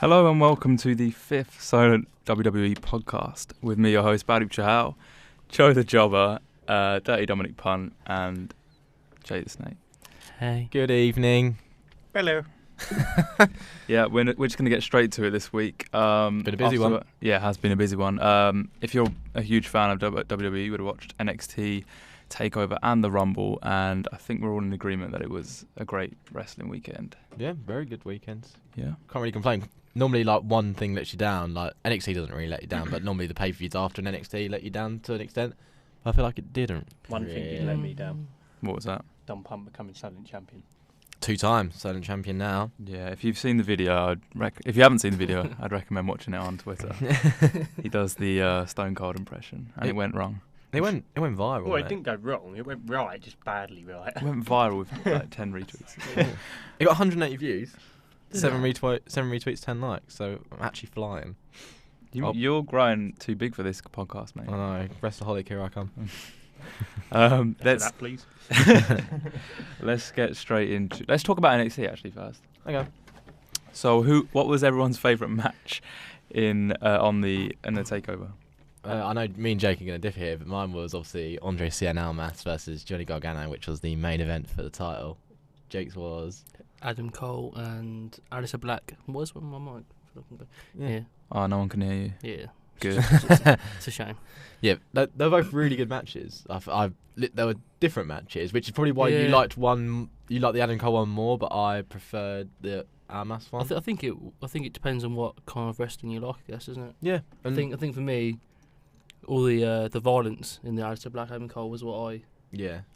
Hello and welcome to the 5th Solent WWE podcast with me, your host, Baduk Chahal, Joe the Jobber, Dirty Dominic Punt, and Jay the Snake. Hey. Good evening. Hello. Yeah, we're just going to get straight to it this week. Been a busy one. Yeah, it has been a busy one. If you're a huge fan of WWE, you would have watched NXT TakeOver and the Rumble, and I think we're all in agreement that it was a great wrestling weekend. Yeah, very good weekends. Yeah. Can't really complain. Normally, like, one thing lets you down. Like, NXT doesn't really let you down, but normally the pay-per-views after an NXT let you down to an extent. I feel like it didn't. One thing did let me down. What was that? Dom Pump becoming Solent champion. 2 times Solent champion now. Yeah, if you've seen the video, if you haven't seen the video, I'd recommend watching it on Twitter. He does the Stone Cold impression, and it went wrong. It went viral. Well, it didn't go wrong. It went right, just badly right. It went viral with like 10 retweets. It got 180 views. Did 7 retweets, 10 likes. So I'm actually flying. You're growing too big for this podcast, mate. I know. Wrestleaholic, here I come. Let's that, please. let's get straight into. Let's talk about NXT actually first. Okay. So, what was everyone's favourite match on the takeover? I know me and Jake are going to differ here, but mine was obviously Andre Cien Almas versus Johnny Gargano, which was the main event for the title. Jake's was Adam Cole and Aleister Black. What was on my mic? Yeah. Oh, no one can hear you. Yeah. Good. It's a shame. Yeah, they're both really good matches. There were different matches, which is probably why you liked one. You liked the Adam Cole one more, but I preferred the Almas one. I think it depends on what kind of wrestling you like, I guess, isn't it? Yeah, I think for me, all the violence in the Aleister Black Adam Cole was what I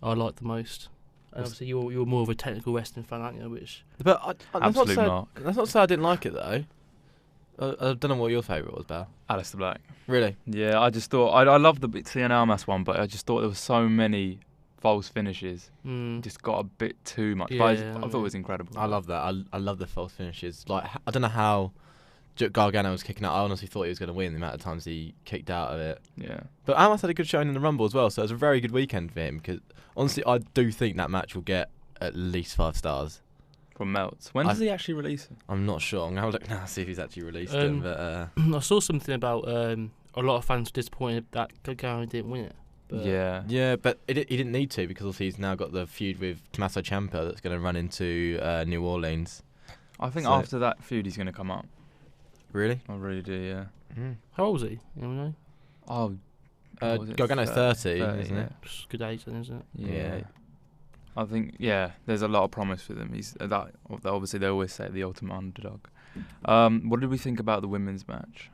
liked the most. And obviously, you're more of a technical wrestling fan, aren't you? But that's not to say I didn't like it though. I don't know what your favourite was, Bal. Aleister Black. Really? Yeah, I just thought I loved the Cien Almas one, but I just thought there was so many false finishes. Just got a bit too much. But I thought it was incredible. I love that. I love the false finishes. Like, I don't know how Gargano was kicking out. I honestly thought he was going to win the amount of times he kicked out of it. Yeah. But Almas had a good showing in the Rumble as well, so it was a very good weekend for him. Because honestly, I do think that match will get at least 5 stars. From Meltz. When does he actually release it? I'm not sure. I'm going to look now to see if he's actually released it. But I saw something about a lot of fans were disappointed that Gargano didn't win it. But yeah, but he didn't need to, because obviously he's now got the feud with Tommaso Ciampa that's going to run into New Orleans. I think after that feud he's going to come up. Really? I really do, yeah. How old is he? You know? Oh, Gargano's 30, isn't it? It's good age then, isn't it? Yeah. I think, there's a lot of promise for them. He's obviously they always say the ultimate underdog. What did we think about the women's match?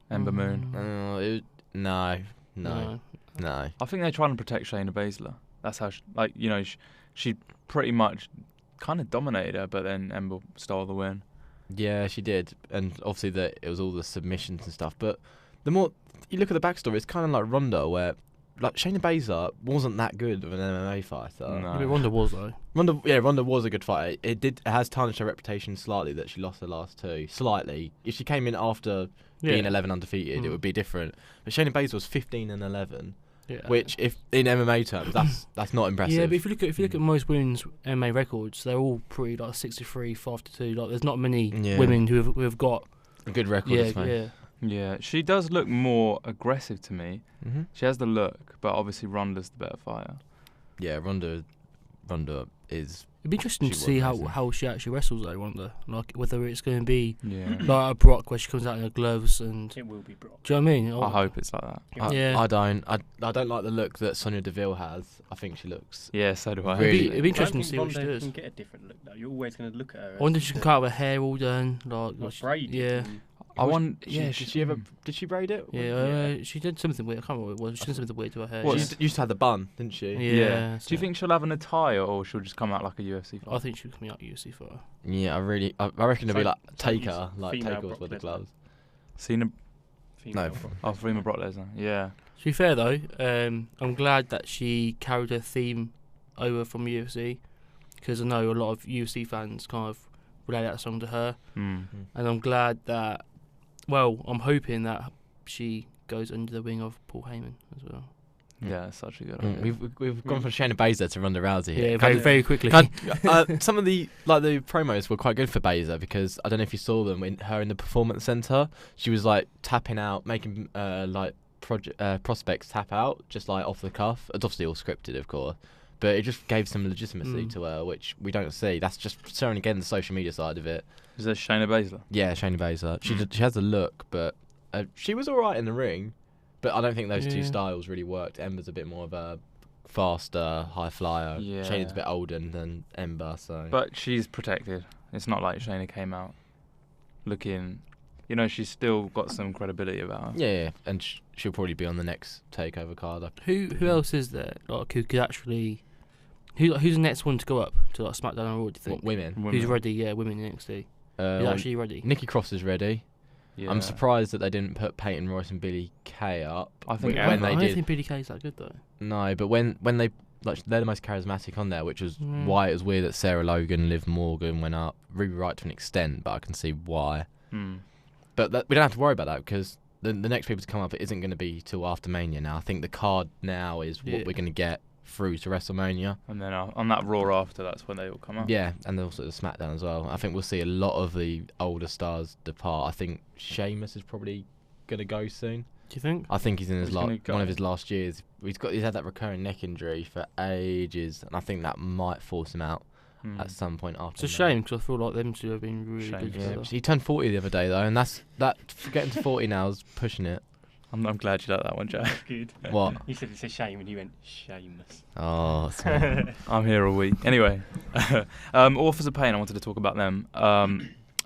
Ember Moon. No. I think they're trying to protect Shayna Baszler. That's how, she pretty much kind of dominated her, but then Ember stole the win. Yeah, she did, and obviously it was all the submissions and stuff. But the more you look at the backstory, it's kind of like Ronda, where like Shayna Baszler wasn't that good of an MMA fighter. No. Yeah, but Ronda was though. Ronda was a good fighter. It has tarnished her reputation slightly that she lost the last 2. Slightly. If she came in after being 11 undefeated, it would be different. But Shayna Baszler was 15-11. Yeah. Which, if in MMA terms, that's not impressive. Yeah, but if you look at most women's MMA records, they're all pretty like 63, 5-2. Like, there's not many women who have got a good record. Yeah, she does look more aggressive to me. Mm-hmm. She has the look, but obviously Ronda's the better fighter. Yeah, Ronda is. It'd be interesting to see how she actually wrestles though, Ronda. Like, whether it's going to be like a Brock where she comes out in her gloves and. It will be Brock. Do you know what I mean? I hope it's like that. I don't like the look that Sonya Deville has. I think she looks. Yeah, so do I. Really, it'd be interesting to see what she Ronda does. can get a different look though. You're always going to look at her. I wonder if she can cut out her hair all done, like braided. Yeah. I want. Did she braid it? Yeah, she did something weird. I can't remember what it was. She did something weird to her hair. Well, she used to have the bun, didn't she? Yeah. Do you think she'll have an attire or she'll just come out like a UFC fighter? I think she'll come out UFC fighter. Yeah, I reckon it'll be like Taker Brock with the gloves. Cena. No. Female Brock Lesnar. Yeah. To be fair though, I'm glad that she carried her theme over from UFC, because I know a lot of UFC fans kind of relate that song to her, and I'm glad that. Well, I'm hoping that she goes under the wing of Paul Heyman as well. Yeah, it's such a good idea. We've gone from Shayna Baszler to Ronda Rousey here. Yeah, very quickly. Some of the promos were quite good for Baszler because I don't know if you saw them in the performance center. She was like tapping out, making prospects tap out just like off the cuff. It's obviously all scripted, of course, but it just gave some legitimacy to her, which we don't see. That's just showing again the social media side of it. Is that Shayna Baszler? Yeah, Shayna Baszler. She has a look, but she was all right in the ring. But I don't think those two styles really worked. Ember's a bit more of a faster, high flyer. Yeah. Shayna's a bit older than Ember, so. But she's protected. It's not like Shayna came out looking... she's still got some credibility about her. Yeah, and she'll probably be on the next TakeOver card. Who else is there? Like, who could actually... Who's the next one to go up to like SmackDown or Raw, do you think? What, women? Who's ready? Yeah, women in NXT. Who's actually ready? Nikki Cross is ready. Yeah. I'm surprised that they didn't put Peyton Royce and Billie Kay up. I think I don't think Billie Kay's that good though. No, but when they they're the most charismatic on there, which was why it was weird that Sarah Logan, Liv Morgan went up. Ruby Wright to an extent, but I can see why. But we don't have to worry about that because the next people to come up, it isn't going to be till after Mania now. I think the card now is what we're going to get through to WrestleMania. And then on that Raw after, that's when they all come up. Yeah, and also the SmackDown as well. I think we'll see a lot of the older stars depart. I think Sheamus is probably going to go soon. Do you think? I think he's in one of his last years. He's had that recurring neck injury for ages, and I think that might force him out at some point after. It's a shame because I feel like them two have been really good together. He turned 40 the other day though, and getting to 40 now is pushing it. I'm glad you like that one, Jack. Good. What? You said it's a shame and you went, shameless. Oh, smart. I'm here all week. Anyway, Authors of Pain, I wanted to talk about them.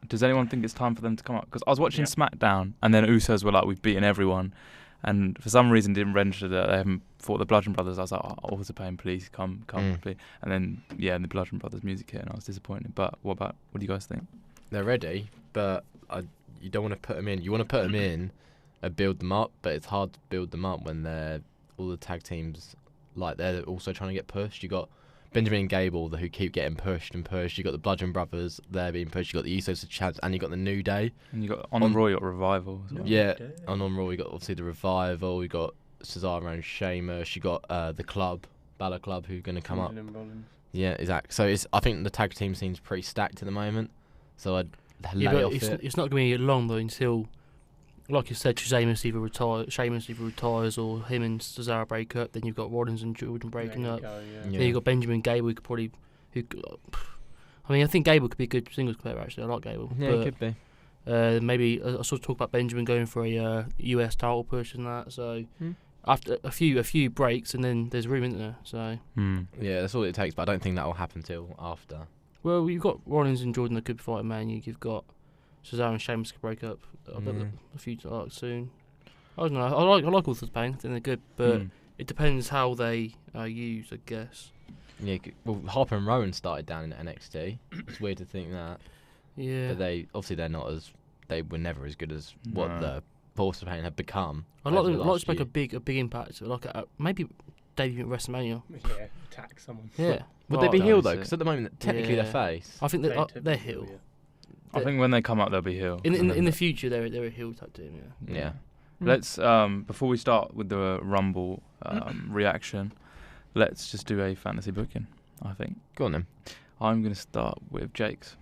Does anyone think it's time for them to come up? Because I was watching SmackDown, and then Usos were like, we've beaten everyone. And for some reason didn't register that they haven't fought the Bludgeon Brothers. I was like, Authors of Pain, please come, please. And then, the Bludgeon Brothers music hit, and I was disappointed. But what do you guys think? They're ready, but you don't want to put them in. You want to put them in and build them up, but it's hard to build them up when all the tag teams, like, they're also trying to get pushed. You got Benjamin and Gable who keep getting pushed and pushed. You got the Bludgeon Brothers, they're being pushed. You got the Usos, the Chads, and you got the New Day. And you got on Raw, you got Revival as well. Yeah, on Raw you got obviously the Revival. You got Cesaro and Sheamus. You got the Club, Balor Club, who are going to come up. Yeah, exactly. So I think the tag team seems pretty stacked at the moment. So I'd lay off it. It's not going to be long though until, like you said, Sheamus either retires or him and Cesaro break up. Then you've got Rollins and Jordan breaking up. Then you've got Benjamin and Gable I think Gable could be a good singles player actually. I like Gable. Yeah, it could be. Maybe I sort of talk about Benjamin going for a US title push and that. So after a few breaks, and then there's room, isn't there? So yeah, that's all it takes. But I don't think that will happen till after. Well, you've got Rollins and Jordan that could be fighting Mania. You've got Cesaro and Sheamus could break up a few soon. I don't know. I like Authors of Pain. I think they're good, but it depends how they are used, I guess. Yeah. Well, Harper and Rowan started down in NXT. It's weird to think that. Yeah. But they were never as good as what the Authors of Pain had become. I'd like them to make a big impact, like maybe debut at WrestleMania. Yeah, attack someone. Yeah. Would they be heel though? Because at the moment, technically they're face. I think they're heel. I think when they come up, they'll be heel. In the future, they're a heel type team. Yeah. Let's before we start with the Rumble reaction, let's just do a fantasy booking. I think. Go on then. I'm going to start with Jake's.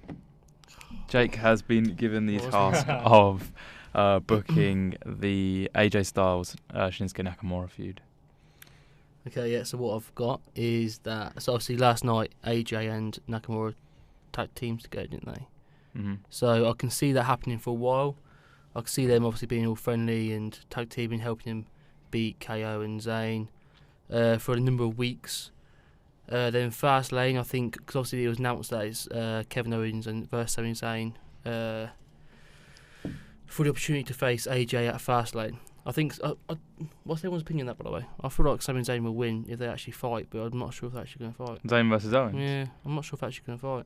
Jake has been given the task of booking the AJ Styles Shinsuke Nakamura feud. Okay, yeah. So what I've got is that. So obviously last night AJ and Nakamura tag teams together, didn't they? Mm-hmm. So I can see that happening for a while. I can see them obviously being all friendly and tag teaming, helping him beat KO and Zayn for a number of weeks. Then Fastlane, I think, because obviously it was announced that it's Kevin Owens and versus Sami Zayn for the opportunity to face AJ at Fastlane. I think. What's everyone's opinion on that, by the way? I feel like Sami Zayn will win if they actually fight, but I'm not sure if they're actually going to fight. Zayn versus Owens. Yeah, I'm not sure if they're actually going to fight.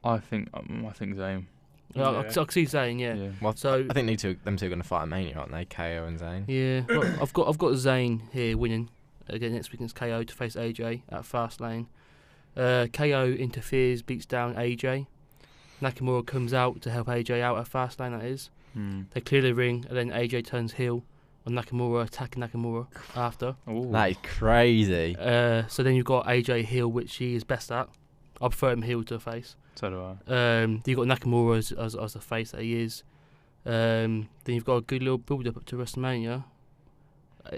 I think Zayn. I can see Zayn, yeah. Well, so I think them two are going to fight at Mania, aren't they? KO and Zayn. Yeah, well, I've got Zayn here winning again next week against KO to face AJ at Fastlane. KO interferes, beats down AJ. Nakamura comes out to help AJ out at Fastlane. That is. They clear the ring, and then AJ turns heel on Nakamura, attacking Nakamura after. Ooh. That is crazy. So then you've got AJ heel, which he is best at. I prefer him heel to face. So do I. Then you've got Nakamura as the face that he is. Then you've got a good little build up to WrestleMania.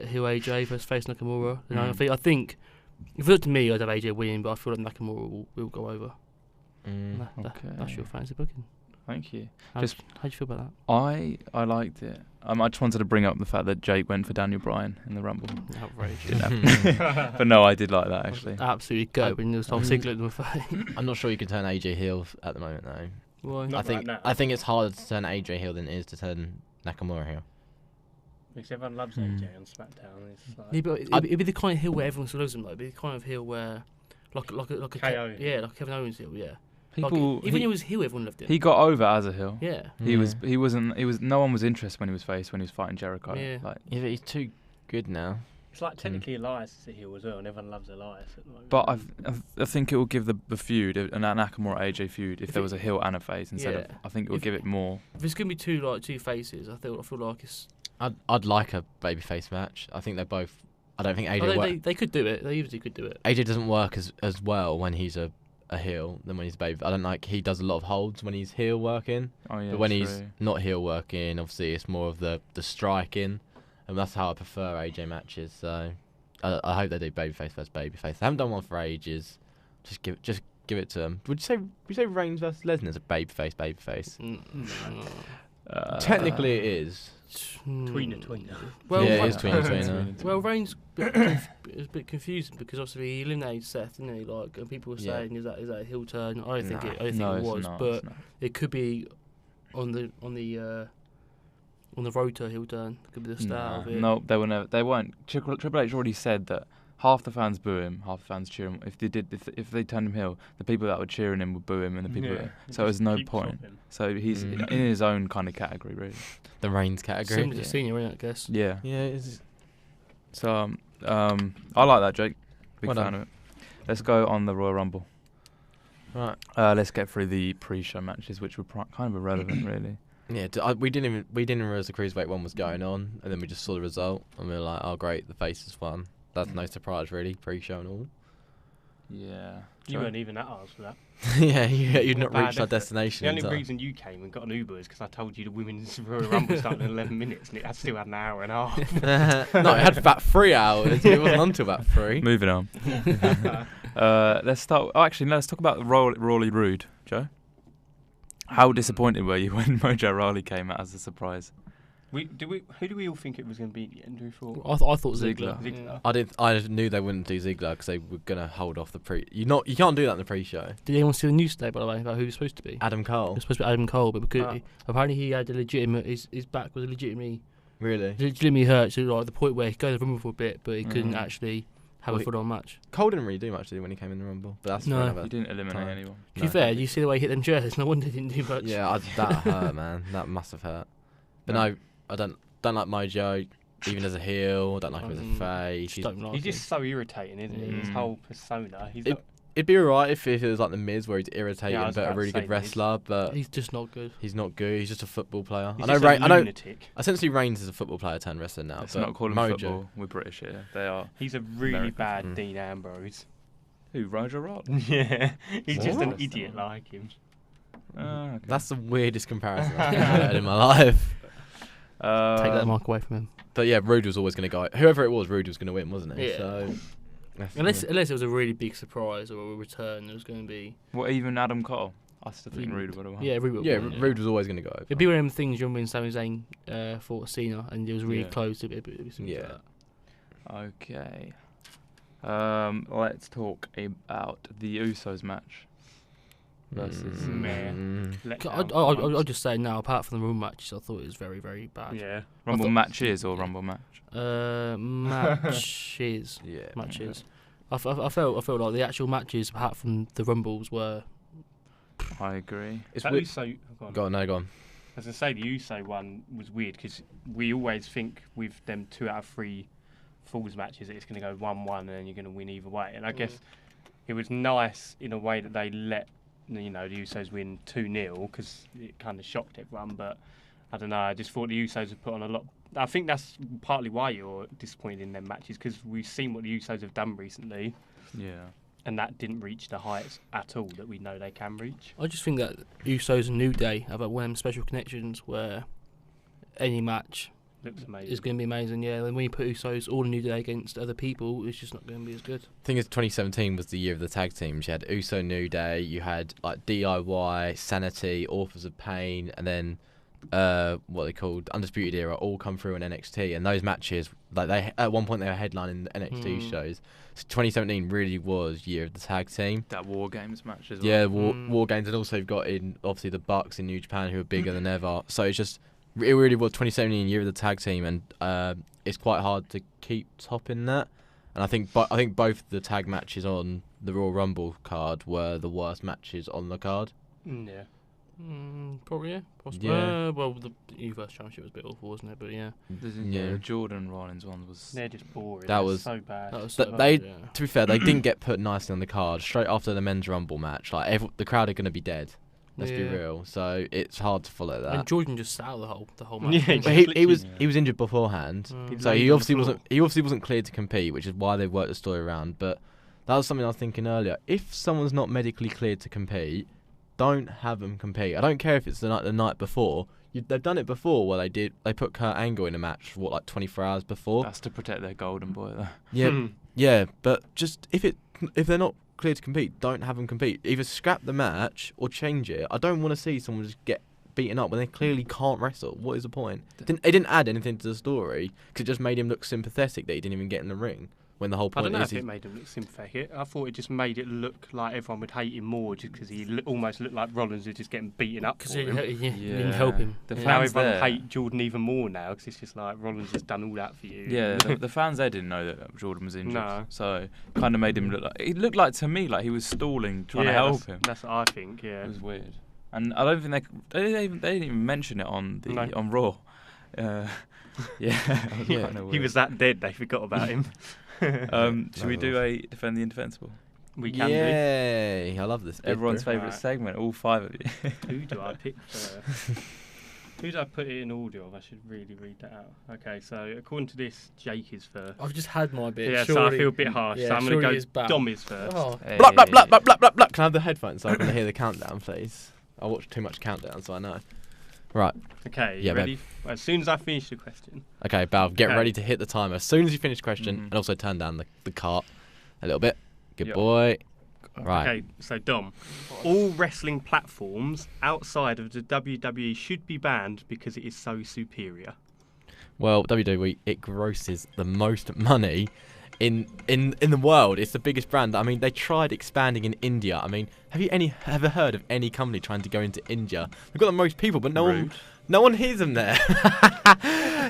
Heel AJ versus face Nakamura. And I think if it looked to me, I'd have AJ winning, but I feel like Nakamura will go over. That's your fancy booking. Thank you. How do you feel about that? I liked it. I just wanted to bring up the fact that Jake went for Daniel Bryan in the Rumble. Outrageous. But no, I did like that actually. Absolutely go when there's Tom Ziggler in the face. I'm not sure you can turn AJ heel at the moment though. Why? Not right now. I think it's harder to turn AJ heel than it is to turn Nakamura heel. Because everyone loves AJ on SmackDown. It's like Yeah, but it'd be the kind of heel where everyone still loves him. Like, it'd be the kind of heel where, like a KO. like Kevin Owens heel. Yeah. People, Even he was heel, everyone loved him. he got over as a heel. Yeah. No one was interested when he was face when he was fighting Jericho. Yeah. Like, Yeah, but he's too good now. It's like technically Elias is a heel as well, and everyone loves Elias at the moment. but I think it will give the feud, an Nakamura AJ feud, if there was a heel and a face instead of. I think it will give it more. If it's gonna be two faces, I feel like it's. I'd like a babyface match. I think they're both. I don't think AJ. They could do it. They usually could do it. AJ doesn't work as well when he's a heel than when he's a baby. I don't like he does a lot of holds when he's heel working. Oh yeah. But when true. he's not heel working, obviously it's more of the striking, and that's how I prefer AJ matches. So I hope they do babyface versus babyface. They haven't done one for ages. Just give it to them. Would you say Reigns versus Lesnar is a babyface? Technically it is. Tweener. Well, yeah, it is tweener. Well, Reigns is a bit confusing because obviously he eliminated Seth, didn't he? Like, and people were saying, is that a heel turn? I don't think it was, but it could be on the road to a heel turn. It could be the start of it. No, they were never. They weren't. Triple H already said that half the fans boo him, half the fans cheer him. If they turned him heel, the people that were cheering him would boo him, and the people. So there's no point. So he's in his own kind of category, really. The Reigns category. Similar to Senior, isn't it, I guess? Yeah. Yeah, it is. So I like that, Jake. Big Well fan done. of it. Let's go on the Royal Rumble. Right. Let's get through the pre-show matches, which were kind of irrelevant, really. Yeah, we didn't even realize the cruiserweight one was going on, and then we just saw the result, and we were like, oh great, the faces won. That's no surprise, really, pre-show and all. Yeah. You weren't even at ours for that. Yeah, you'd not Bad reached our effort. destination. The only so. reason you came and got an Uber is because I told you the women's Royal Rumble started in 11 minutes, and it still had an hour and a half. No, it had about 3 hours. It wasn't until about 3. Moving on. Let's start. Oh, actually, no, let's talk about Rawley Rude, Joe. How disappointed were you when Mojo Rawley came out as a surprise? Who do we all think it was going to be at the end? Who thought? I thought Ziggler. Ziggler. I knew they wouldn't do Ziggler because they were gonna hold off the pre. You can't do that in the pre-show. Did anyone see the news today, by the way, about who he was supposed to be? Adam Cole. It was supposed to be Adam Cole, but because apparently he had a legitimate. His back was legitimately hurt to like the point where he go to the Rumble for a bit, but he couldn't actually have a full-on match. Cole didn't really do much, did he, when he came in the Rumble? But that's No, he didn't eliminate anyone. To be fair, you see the way he hit them chairs. No wonder he didn't do much. Yeah, that hurt, man. That must have hurt. But no, I don't like Mojo, even as a heel. I don't like him as a face. He's just so irritating, isn't he? His whole persona. It'd be alright if it was like the Miz, where he's irritating but a really good Miz. wrestler. But he's just not good. He's not good. He's just a football player. He's I know. Essentially, Reigns is a football player turned wrestler now. Let's but not call him Mojo. football. We're British here. They are. He's a really American. bad Dean Ambrose. Who? Roger Rod? Yeah, he's just an What? idiot like him. Okay. That's the weirdest comparison I've ever heard in my life. Take that mark away from him. But yeah, Rude was always going to go. Whoever it was, Rude was going to win, wasn't he? Yeah. So Unless it was a really big surprise or a return, there was going to be. What, even Adam Cole? I still think Rude would have won. Yeah, Rude. Rude was always going to go over. It'd be one of them things. You remember when Sami Zayn fought Cena and it was really close. It'd be something like that. Okay. Let's talk about the Usos match versus. I'll just say now, apart from the Rumble matches, I thought it was very, very bad. Yeah. Rumble matches or Rumble match? Matches. Yeah. Matches. I felt like the actual matches, apart from the Rumbles, were. I agree. It's That weird. Uso, Go on. As I say, the Uso one was weird because we always think with them 2 out of 3 Falls matches that it's going to go 1-1 and then you're going to win either way. And I guess it was nice in a way that they let the Usos win 2-0 because it kind of shocked everyone. But I don't know. I just thought the Usos had put on a lot I think that's partly why you're disappointed in them matches, because we've seen what the Usos have done recently. Yeah. And that didn't reach the heights at all that we know they can reach. I just think that Usos and New Day have one of them special connections where any match Looks amazing. is going to be amazing. Yeah, and when you put Usos all New Day against other people, it's just not going to be as good. The thing is, 2017 was the year of the tag teams. You had Uso, New Day, you had like DIY, Sanity, Authors of Pain, and then what they called Undisputed Era all come through in NXT, and those matches, like they at one point they were headlining NXT shows. So 2017 really was year of the tag team. That War Games match as well. Yeah, War Games, and also you've got in obviously the Bucks in New Japan who are bigger than ever. So it's just it really was 2017 year of the tag team, and it's quite hard to keep topping that. And I think both the tag matches on the Royal Rumble card were the worst matches on the card. Yeah. Probably, yeah. Possibly. Yeah. Well, the Universe Championship was a bit awful, wasn't it? But yeah. The Jordan Rollins one was. They're just boring. That They're was so bad. That was To be fair, they didn't get put nicely on the card straight after the men's Rumble match. Like the crowd are going to be dead. Let's be real. So it's hard to follow that. And Jordan just sat out the whole match. Yeah, But he was injured beforehand, so laid he on obviously the floor. wasn't cleared to compete, which is why they worked the story around. But that was something I was thinking earlier. If someone's not medically cleared to compete, don't have them compete. I don't care if it's the night before. They've done it before where they put Kurt Angle in a match like 24 hours before. That's to protect their golden boy though. Yeah, yeah, but just if they're not cleared to compete, don't have them compete. Either scrap the match or change it. I don't want to see someone just get beaten up when they clearly can't wrestle. What is the point? It didn't add anything to the story because it just made him look sympathetic that he didn't even get in the ring. When the whole I point don't know is if it made him look sympathetic. I thought it just made it look like everyone would hate him more just because he almost looked like Rollins was just getting beaten up Because for it him. didn't help him. The Now fans everyone there, hate Jordan even more now because it's just like Rollins has done all that for you. Yeah, the fans there didn't know that Jordan was injured. No. So kind of made him look like it looked like to me like he was stalling, trying to help him. That's what I think. Yeah. It was weird, and I don't think they didn't even mention it on on Raw. Yeah, He was that dead they forgot about him. Should we do a Defend the Indefensible? We can Yay! I love this. Everyone's bit, favourite Right. segment, all five of you. do. Who do I pick first? Who do I put it in order of? I should really read that out. Okay, so according to this, Jake is first. I've just had my bit. Yeah, so surely, I feel a bit harsh. yeah, so I'm surely going it's to bad. go Dom is first. Oh, Blah, blah, blah, blah, blah, blah, blah. Can I have the headphones so I can hear the countdown, please? I watch too much countdown, so I know. Right. Okay, Yeah, you ready? As soon as I finish the question. Okay, Bal, get Okay. ready to hit the timer. As soon as you finish the question, Mhm. and also turn down the cart a little bit. Good Yep. boy. Right. Okay, so Dom, all wrestling platforms outside of the WWE should be banned because it is so superior. Well, WWE, it grosses the most money in the world. It's the biggest brand. I mean, they tried expanding in India. I mean, have you ever heard of any company trying to go into India? They've got the most people, but Rude. no one hears them there.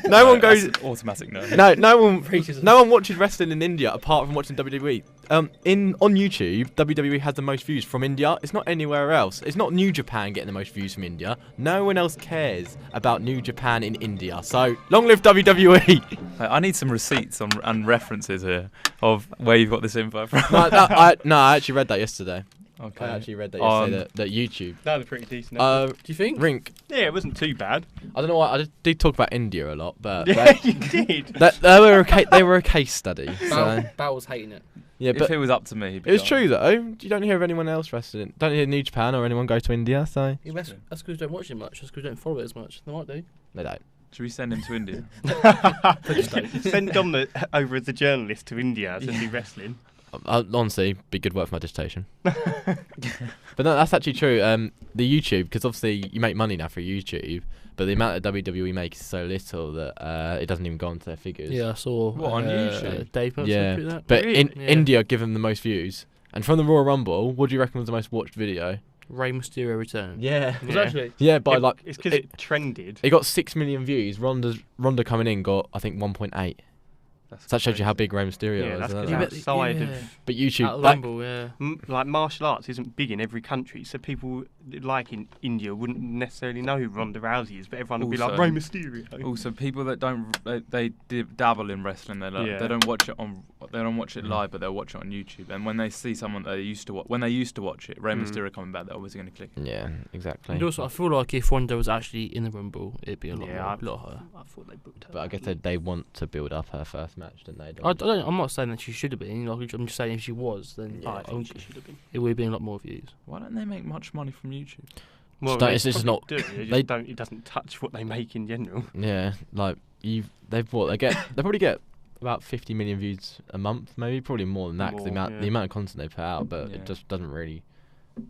No one goes. That's an automatic no. No one watches wrestling in India apart from watching WWE. On YouTube, WWE has the most views from India. It's not anywhere else. It's not New Japan getting the most views from India. No one else cares about New Japan in India. So long live WWE. I need some receipts and references here of where you've got this info from. I actually read that yesterday. Okay. I actually read that yesterday. That YouTube. That was pretty decent. Do you think? Rink. Yeah, it wasn't too bad. I don't know why. I just did talk about India a lot, but Yeah, you did. they were a case study. So. Bal was hating it. Yeah, If but it was up to me, he'd be it was gone. true though. You don't hear of anyone else wrestling. Don't hear New Japan or anyone go to India. So Yeah, that's because we don't watch it much. That's because we don't follow it as much. They might do. they don't. Should we send him to India? Send Dom over as a journalist to India to see wrestling. Honestly, be good work for my dissertation. But no, that's actually true. The YouTube, because obviously you make money now for YouTube, but the amount that WWE make is so little that it doesn't even go onto their figures. Yeah, I saw. What, on YouTube? Dave posted Yeah, that. but Really? in Yeah. India give them the most views. And from the Royal Rumble, what do you reckon was the most watched video? Rey Mysterio return. Yeah. Was Yeah. actually. Yeah, by like It's because it trended. it got 6 million views. Ronda coming in got I think 1.8. That shows you how big Rey Mysterio Yeah, is. that's isn't because it? outside of But YouTube, Out of the Rumble, yeah. like martial arts isn't big in every country, so people like in India wouldn't necessarily know who Ronda Rousey is, but everyone would be like Also- Rey Mysterio. Also, people that they dabble in wrestling. They don't watch it live, but they'll watch it on YouTube. And when they see someone that they used to when they used to watch it, Rey Mysterio coming back, they're obviously going to click. Yeah, exactly. And also, I feel like if Ronda was actually in the Rumble, it'd be a lot higher. I thought they booked her. But I guess they want to build up her first match, don't they? I'm not saying that she should have been. Like, I'm just saying if she was, then I think she should have been. it would have been a lot more views. Why don't they make much money from YouTube? Well, It's just not. It doesn't touch what they make in general. Yeah, like they probably get about 50 million views a month, maybe probably more than that. 'Cause the amount of content they put out, but it just doesn't really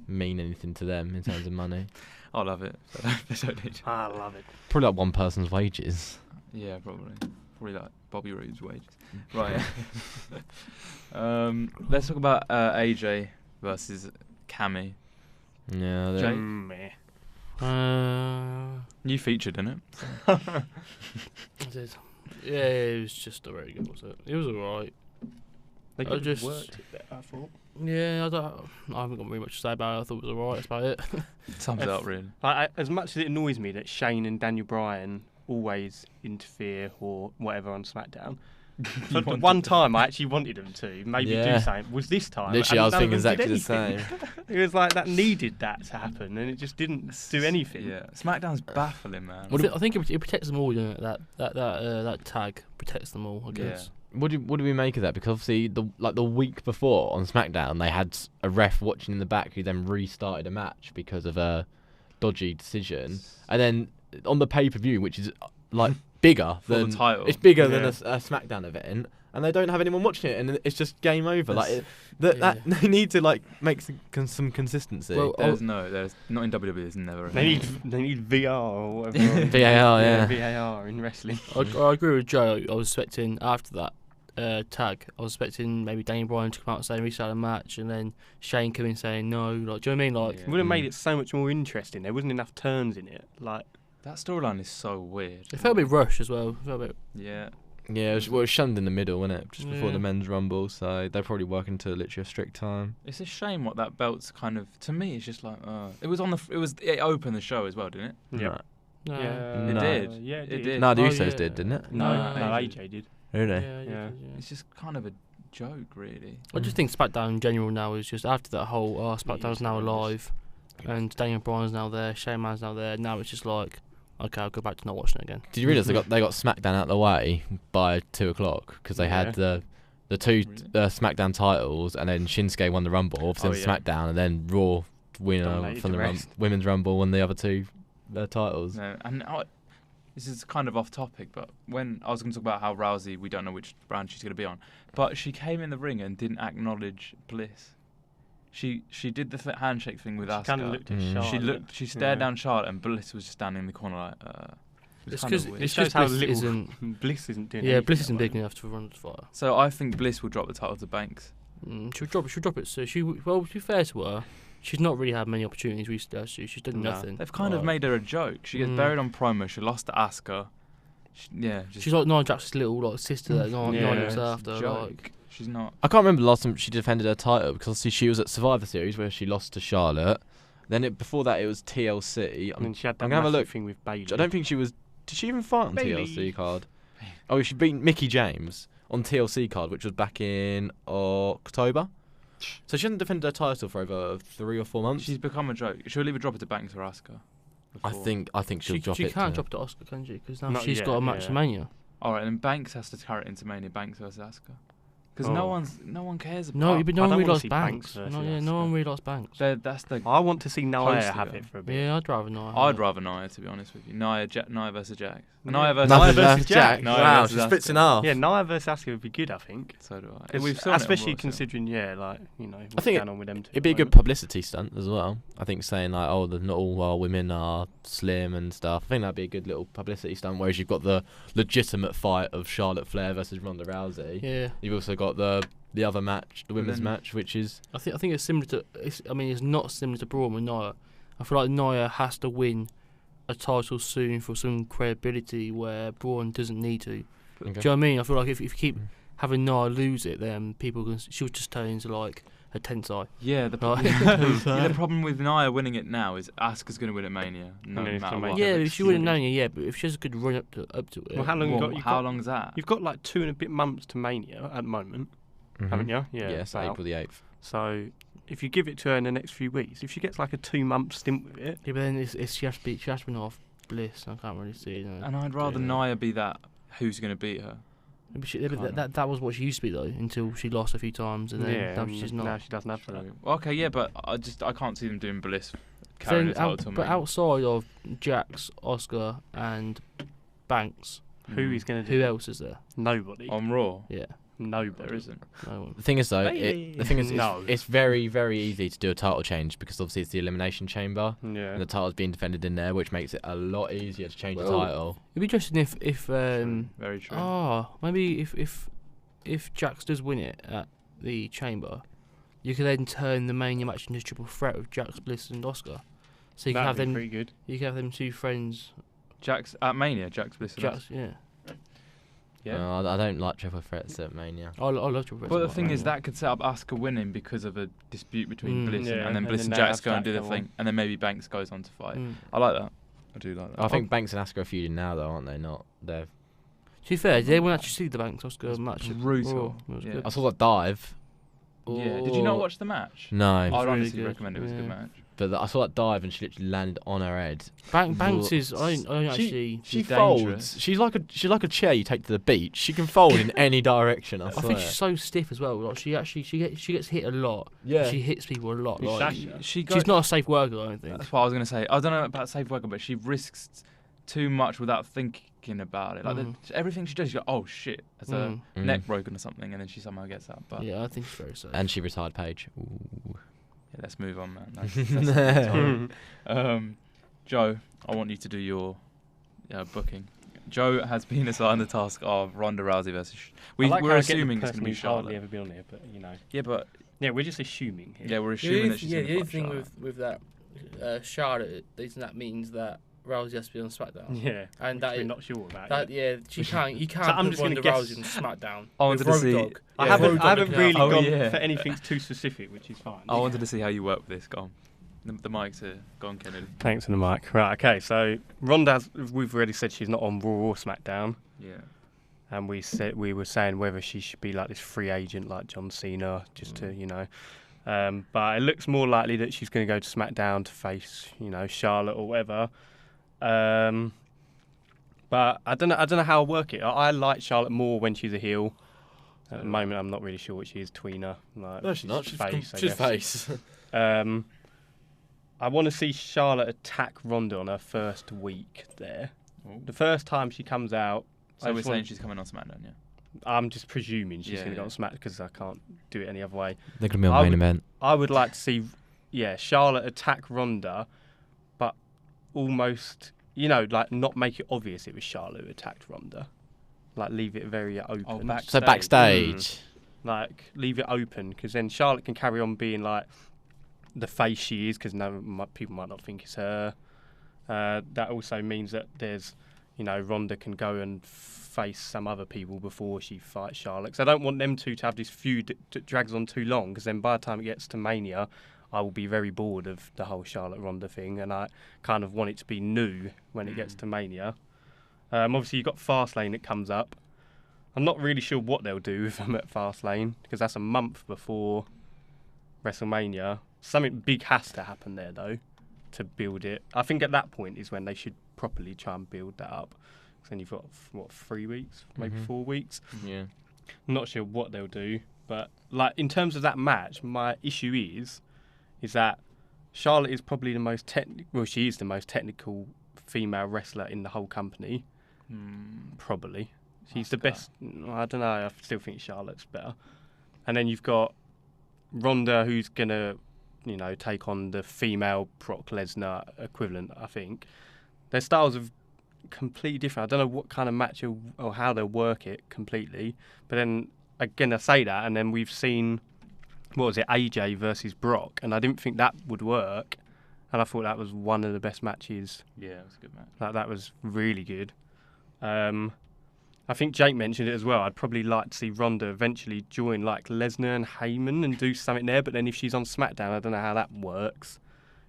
mean anything to them in terms of money. I love it. They don't need. I love it. Probably like one person's wages. Yeah, probably like Bobby Roode's wages. Right. Let's talk about AJ versus Cammy. Yeah, Jay? Meh. You featured in it. I did. Yeah, it was just very good, was it? It was alright. They I could have just- worked it better, I thought. Yeah, I haven't got very much to say about it. I thought it was alright. That's about it. Sums it up really. Like, as much as it annoys me that Shane and Daniel Bryan always interfere or whatever on SmackDown, for the one time I actually wanted them to maybe do something. Was this time? Literally, I was none of thinking them did exactly the anything. same. It was like that needed that to happen, and it just didn't do anything. Yeah, SmackDown's baffling, man. I think it protects them all, doesn't it? That tag protects them all, I guess. What do we make of that? Because obviously, the week before on SmackDown, they had a ref watching in the back who then restarted a match because of a dodgy decision, and then on the pay-per-view, which is like bigger For than the title. it's bigger than a SmackDown event, and they don't have anyone watching it, and it's just game over. That they need to like make some consistency. Well, There's not in WWE. There's never. They need VR or whatever. VAR, yeah. VAR in wrestling. I agree with Joe. I was expecting after that tag, I was expecting maybe Daniel Bryan to come out saying restart a match, and then Shane coming saying no. Like, do you know what I mean? Like, It would have made it so much more interesting. There wasn't enough turns in it. Like, that storyline is so weird. it felt a bit rushed as well. It felt a bit. Yeah. Yeah, it was shunned in the middle, wasn't it? Just before Yeah. the men's rumble, so they're probably working to literally a strict time. It's a shame what that belt's kind of. To me, it's just like. It opened the show as well, didn't it? yeah. No. It No. did. Yeah, It did. No, the Oh, Usos yeah. did, didn't it? No, No, AJ did. Really? Yeah. It's just kind of a joke, really. I just think SmackDown in general now is just after that whole SmackDown's now horrendous. alive, and Daniel Bryan's now there, Shane McMahon's now there. Now it's just like, okay, I'll go back to not watching it again. Did you realise they got SmackDown out of the way by 2:00 because they had the two SmackDown titles, and then Shinsuke won the Rumble, obviously on SmackDown, and then Raw winner Dominated from the the rest. Women's Rumble won the other two titles. No, and this is kind of off topic, but when I was going to talk about how Rousey, we don't know which brand she's going to be on, but she came in the ring and didn't acknowledge Bliss. She did the handshake thing with Asuka. Kind of looked at Charlotte. She stared down Charlotte, and Bliss was just standing in the corner like. It's kind because of weird. It shows how Bliss little isn't. Bliss isn't doing. Yeah, anything Bliss at isn't the big moment. enough to run the fire. So I think Bliss will drop the title to Banks. She'll drop it. So to be fair to her, she's not really had many opportunities recently. Has she? She's done No. nothing. They've kind of Like, made her a joke. She gets buried on promo. She lost to Asuka. She's like Nia Jax's little like sister that Nia Yeah, looks it's a after. joke. Like, She's not. I can't remember the last time she defended her title because obviously she was at Survivor Series where she lost to Charlotte. Then before that it was TLC. And then she had that I'm gonna have a massive look. thing with Bailey. I don't think she was. Did she even fight on Bailey. TLC card? Oh, she beat Mickie James on TLC card, which was back in October. So she hasn't defended her title for over 3 or 4 months. She's become a joke. She'll either drop it to Banks or Asuka. I think she'll drop she it. can't to drop it to Oscar, can she? Because now Not she's yet, got a match yeah. to Mania. All right, and Banks has to carry it into Mania. Banks versus Asuka. Because no one cares about. No, but no I one don't really wanna likes see Banks. Banks No, versus no one Asuka. really likes Banks. That's the. I want to see Nia Poster have girl. it for a bit. Yeah, I'd rather Nia. I'd rather Nia, to be honest with you. Nia versus Jax. Yeah. Nia versus Nia Nia versus Jack. Nia Wow, versus she splits Asuka. in half. Yeah, Nia versus Asuka would be good, I think. So do I. 'Cause We've seen it on especially Raw, so- considering, what's think going on with them two. It'd be a at good the moment. publicity stunt as well. I think saying like, oh, not all women are slim and stuff. I think that'd be a good little publicity stunt. Whereas you've got the legitimate fight of Charlotte Flair versus Ronda Rousey. Yeah, You've also got the other match, the women's then- match, which is I think it's similar to. It's not similar to Braun with Nia. I feel like Nia has to win a title soon for some credibility, where Braun doesn't need to. Do you know what I mean? I feel like if you keep having Nia lose it, then she'll just turn into like a tensai. Yeah, the problem with Nia winning it now is Asuka's going to win at Mania, no matter what. Yeah, if she wouldn't known it, but if she has a good run up to it. Well, how long how long is that? You've got like 2 and a bit months to Mania at the moment, haven't you? Yeah. Yes, April the 8th. So if you give it to her in the next few weeks, if she gets like a 2-month stint with it, yeah, but then she has to win off Bliss. I can't really see it. And I'd rather Nia be that. Who's going to beat her? But that was what she used to be though, until she lost a few times, and then now she's not. Now she doesn't have that. Okay, yeah, but I can't see them doing Bliss carrying the title to But outside of Jax, Asuka, and Banks, who is going to do? Who else is there? Nobody on Raw. Yeah. Nobody. There isn't. No one. The thing is though, No. it's very, very easy to do a title change because obviously it's the Elimination Chamber, and the title's being defended in there, which makes it a lot easier to change the title. It'd be interesting if very true. Maybe if Jax does win it at the Chamber, you could then turn the Mania match into a triple threat with Jax, Bliss, and Asuka. So you can have them. Pretty good. You can have them two friends. Jax at Mania, Jax, Bliss, and Jax, yeah. Yeah. No, I don't like triple threats at Mania. I love triple threats. But the thing is, that could set up Asuka winning because of a dispute between Bliss and then Bliss and then Jax go and do the thing, and then maybe Banks goes on to fight. I like that. I do like that. I think Banks and Asuka are feuding now, though, aren't they? Not they're. To be fair, did anyone actually see the Banks Asuka match? Brutal. Good. I saw that dive. Yeah. Did you not watch the match? No. I'd really honestly good. recommend it. It was a good match. But I saw that dive and she literally landed on her head. Banks is. I don't actually. She dangerous. folds. She's like a chair you take to the beach. She can fold in any direction. I think she's so stiff as well. Like she gets hit a lot. Yeah. She hits people a lot. Like, she's not a safe worker, I don't think. That's what I was gonna say. I don't know about safe worker, but she risks too much without thinking about it. Like everything she does, she goes, "Oh shit!" Has her neck broken or something, and then she somehow gets up. But yeah, I think she's very safe. And she retired Paige. Ooh. Yeah, let's move on, man. That's Joe, I want you to do your booking. Joe has been assigned the task of Ronda Rousey versus. We're assuming it's going to be Charlotte. Hardly ever been on here, but you know. Yeah, but we're just assuming. Here. Yeah, we're assuming that she's going to the fight thing Charlotte. with that Charlotte, that means that Rousey has to be on SmackDown. Yeah, and we're not sure about. That you can't. You can't. So I'm put just going to Ronda Rousey on SmackDown. I wanted to see. I haven't really gone for anything too specific, which is fine. I wanted to see how you work with this. Go on. The mic's here. Go on, Kennedy. Thanks for the mic. Right, okay, so Ronda, we've already said she's not on Raw or SmackDown. Yeah. And we were saying whether she should be like this free agent like John Cena, just to, you know. But it looks more likely that she's going to go to SmackDown to face, you know, Charlotte or whatever. But I don't know how I'll work it. I like Charlotte more when she's a heel. At the moment, I'm not really sure what she is, tweener. Like, no, she's not. She's face. I want to see Charlotte attack Ronda on her first week there. Ooh. The first time she comes out... So we're saying she's coming on SmackDown, yeah? I'm just presuming she's going to go on SmackDown because I can't do it any other way. They're going to be on main event. I would like to see, Charlotte attack Ronda, but almost, you know, like not make it obvious it was Charlotte who attacked Ronda. Like leave it very open. Oh, backstage. So backstage. Like leave it open because then Charlotte can carry on being like the face she is because people might not think it's her. That also means that there's, you know, Ronda can go and face some other people before she fights Charlotte. Because I don't want them two to have this feud that drags on too long because then by the time it gets to Mania, I will be very bored of the whole Charlotte-Ronda thing and I kind of want it to be new when it gets to Mania. Obviously, you've got Fastlane that comes up. I'm not really sure what they'll do with them at Fastlane because that's a month before WrestleMania. Something big has to happen there, though, to build it. I think at that point is when they should properly try and build that up. Because then you've got, 3 weeks? Maybe 4 weeks? Yeah. I'm not sure what they'll do. But, like, in terms of that match, my issue is that Charlotte is probably the most technical... Well, she is the most technical female wrestler in the whole company. Probably. She's the best. I don't know. I still think Charlotte's better. And then you've got Ronda, who's going to... you know, take on the female Brock Lesnar equivalent, I think. Their styles are completely different. I don't know what kind of match or how they'll work it completely. But then, again, I say that, and then we've seen, AJ versus Brock, and I didn't think that would work. And I thought that was one of the best matches. Yeah, it was a good match. That was really good. I think Jake mentioned it as well. I'd probably like to see Ronda eventually join like Lesnar and Heyman and do something there. But then if she's on SmackDown, I don't know how that works.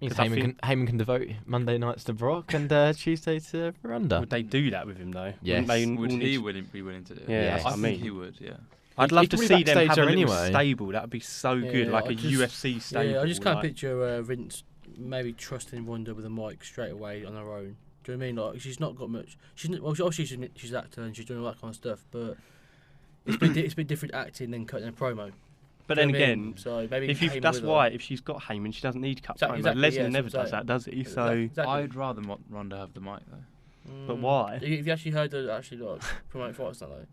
Heyman can devote Monday nights to Brock and Tuesday to Ronda. Would they do that with him though? Yes. Would he be willing to do it? Yeah, I I mean, think he would. Yeah. I'd He love could to be see them backstage have a there little anyway. stable. That would be so good, like a UFC stable. Yeah, I just can't like- picture Vince maybe trusting Ronda with a mic straight away on her own. Do you know what I mean? Like, she's not got much. Obviously she's an actor and she's doing all that kind of stuff, but it's been different acting than cutting a promo. But Do you then know what I again, mean? So maybe if that's why, if she's got Heyman, she doesn't need to cut promo. Exactly, Lesnar yeah, never that's what I'm does that, does he? So, Exactly. I'd rather Ronda have the mic though. but why? Have you actually heard her actually like promote fights now though?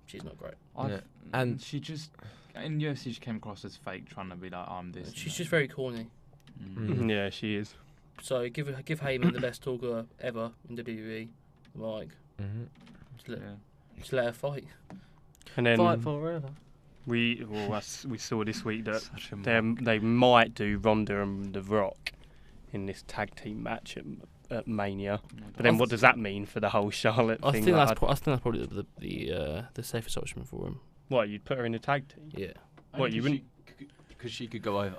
She's not great. Yeah. And she just in UFC she came across as fake, trying to be like I'm this. She's just very corny. Mm. Yeah, she is. So give Heyman the best talker ever in WWE. Like, just let her fight. And then Fight forever. we saw this week that Such a they might do Ronda and The Rock in this tag team match at Mania. But then what does that mean for the whole Charlotte I thing? think Like, that's probably the safest option for him. what, you'd put her in a tag team? Yeah. What, you wouldn't? Because she could go over.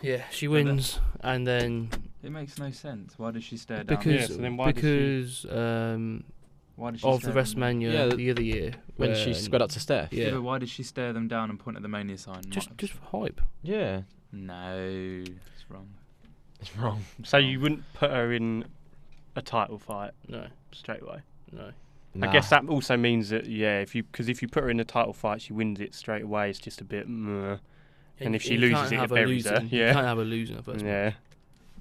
Yeah, she wins, and then It makes no sense. Why does she stare down? because Yeah, so then why does she- Why did she of the stare them down? WrestleMania the other year When she squared up to Steph. Yeah, Yeah, but why did she stare them down and point at the Mania sign? just for hype. Yeah. No, it's wrong. It's wrong. So you wouldn't put her in a title fight No, straight away? no. I guess that also means that if you put her in a title fight, she wins it straight away. It's just a bit. Meh. And if she loses it, it buries her. You Yeah. can't have her losing the first match. Yeah.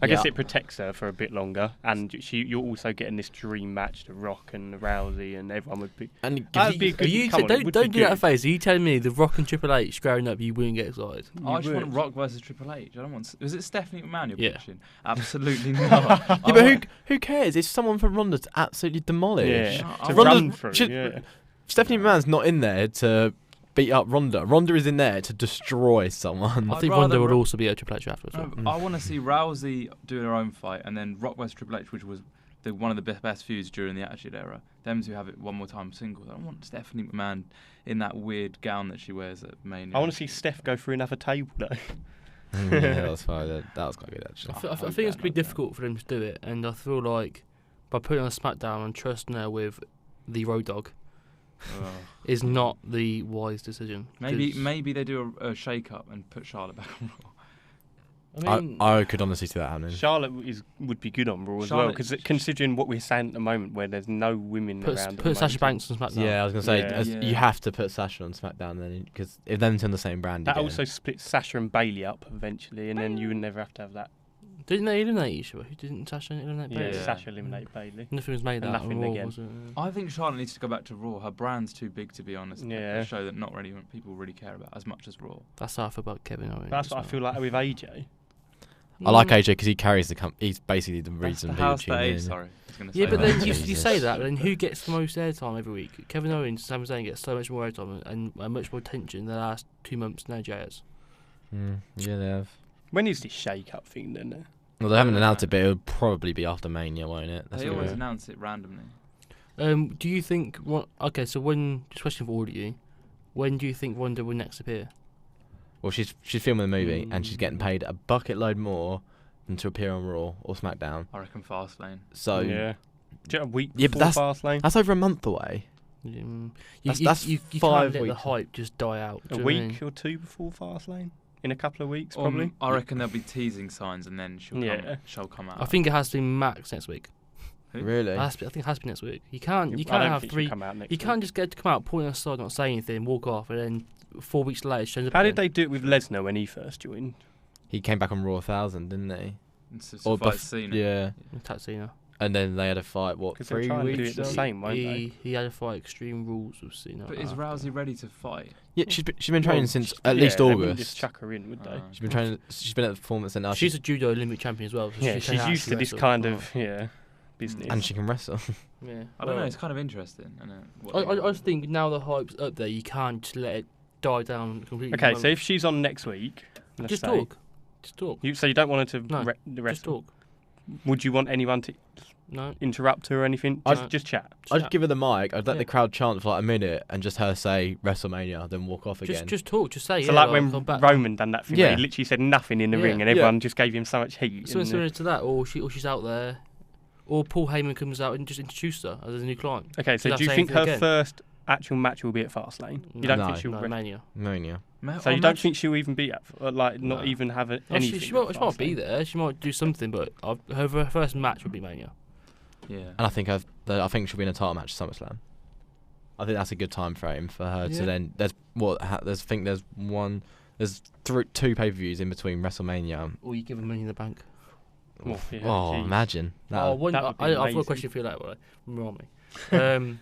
I guess Yeah. it protects her for a bit longer, and you're also getting this dream match, The Rock and Rousey, and everyone would be. And That'd be a good. come on, it don't would don't be do that good. face. Are you telling me The Rock and Triple H squaring up, you wouldn't get excited? I just would. want Rock versus Triple H. I don't want. Was it Stephanie McMahon you're Yeah. pitching? Absolutely not. Yeah, but who cares? It's someone from Ronda to absolutely demolish. Yeah, No, to I- run Ronda through. should- Yeah. Stephanie McMahon's not in there to beat up Ronda. Ronda is in there to destroy someone. I I'd think rather Ronda would Ro- also be a Triple H after as well. I want to see Rousey doing her own fight, and then Rock versus Triple H, which was one of the best feuds during the Attitude Era. Them two have it one more time singles. I don't want Stephanie McMahon in that weird gown that she wears at Mania. I want to see Steph go through another table though. Yeah, that was fine. That was quite good actually. I think hope it's going to be that. difficult for them to do it, and I feel like by putting her on SmackDown and trusting her with the Road Dogg Ugh. is not the wise decision. 'cause, Maybe they do a shake up and put Charlotte back on Raw. I mean, I could honestly see that happening. Charlotte would be good on Raw as well, Charlotte- because considering what we're saying at the moment, where there's no women around. at the put Sasha moment. Banks on SmackDown. Yeah, I was gonna say Yeah. you have to put Sasha on SmackDown then, because if they're on the same brand. That again. also splits Sasha and Bailey up eventually, and then you would never have to have that. Didn't they eliminate each other? Didn't Sasha eliminate Yeah, Bayley? Yeah. Sasha eliminate Bailey. Nothing was made And out of nothing Raw, again. was it? I think Charlotte needs to go back to Raw. Her brand's too big, to be honest. Yeah. A show that not really people really care about as much as Raw. That's how I feel about Kevin Owens. That's what I so. feel like with AJ. I like AJ because he carries the he's basically the That's reason the people house tune that in. age, sorry. I was gonna Yeah, say but that. then you Jesus. say that, but then who gets the most airtime every week? Kevin Owens, Sami Zayn gets so much more airtime and much more attention than the last 2 months than AJ has. Yeah, they have. When is this shake-up thing then? Well, they haven't announced it, but it'll probably be after Mania, won't it? They what- always Yeah. announce it randomly. Do you think? Okay, so just question for all of you. When do you think Ronda will next appear? Well, she's filming a movie and she's getting paid a bucket load more than to appear on Raw or SmackDown. I reckon Fastlane. So yeah, Do you know, a week Yeah, but before Fastlane. that's over a month away. That's you 5 can't let the weeks. hype just die out. A do you know what I mean? week or two before Fastlane. In a couple of weeks, probably. I reckon there'll be teasing signs and then Yeah. she'll come out. I think it has to be max next week. Who? Really? I think it has to be next week. You can't I have don't think she'll 3. come out next You can't week. just get to come out, point aside, not say anything, walk off, and then 4 weeks later shows up. How did again. they do it with Lesnar when he first joined? He came back on Raw 1000, didn't he? It's just Or a fight bef- scene. Yeah. Attack Cena? And then they had a fight, what, 'Cause they're 3 trying to do weeks? it the ago? same, won't they? He had to fight Extreme Rules with Cena. But is after. Rousey ready to fight? Yeah, she's been training Well, since sh- at yeah, least they wouldn't just August. chuck her in, would they? She's been training. She's been at the performance center now. She's a judo Olympic champion as well. So Yeah, she she's can used to actually this wrestle. kind Oh. of business. and she can wrestle. Yeah. I don't know. It's kind of interesting. I just think now the hype's up there, you can't just let it die down completely. Okay, so if she's on next week, let's just say, talk. Just talk. So you don't want her to No, the Just wrestle. talk. Would you want anyone to? No. interrupt her or anything? Just chat. I'd give her the mic. I'd let Yeah. the crowd chant for like a minute and just her say WrestleMania, then walk off again. Just talk. Just say. So yeah, like when come back. Roman done that thing, where he literally said nothing in the Yeah. ring, and everyone just gave him so much heat. Something similar to that, or she's out there, or Paul Heyman comes out and just introduced her as a new client. Okay, so Does do you that say think her anything again? first actual match will be at Fastlane? You don't No. think she'll? No, Mania. Mania. So you don't think she'll even be at, not No. even have Oh, anything? she at might be Fastlane? there. She might do something, but her first match would be Mania. Yeah. And I think she'll be in a title match at SummerSlam. I think that's a good time frame for her to then. There's two pay-per-views in between WrestleMania. Or you give her Money in the Bank. Well, yeah, Oh, geez. imagine that. I've got a amazing. question for you later. Remind me.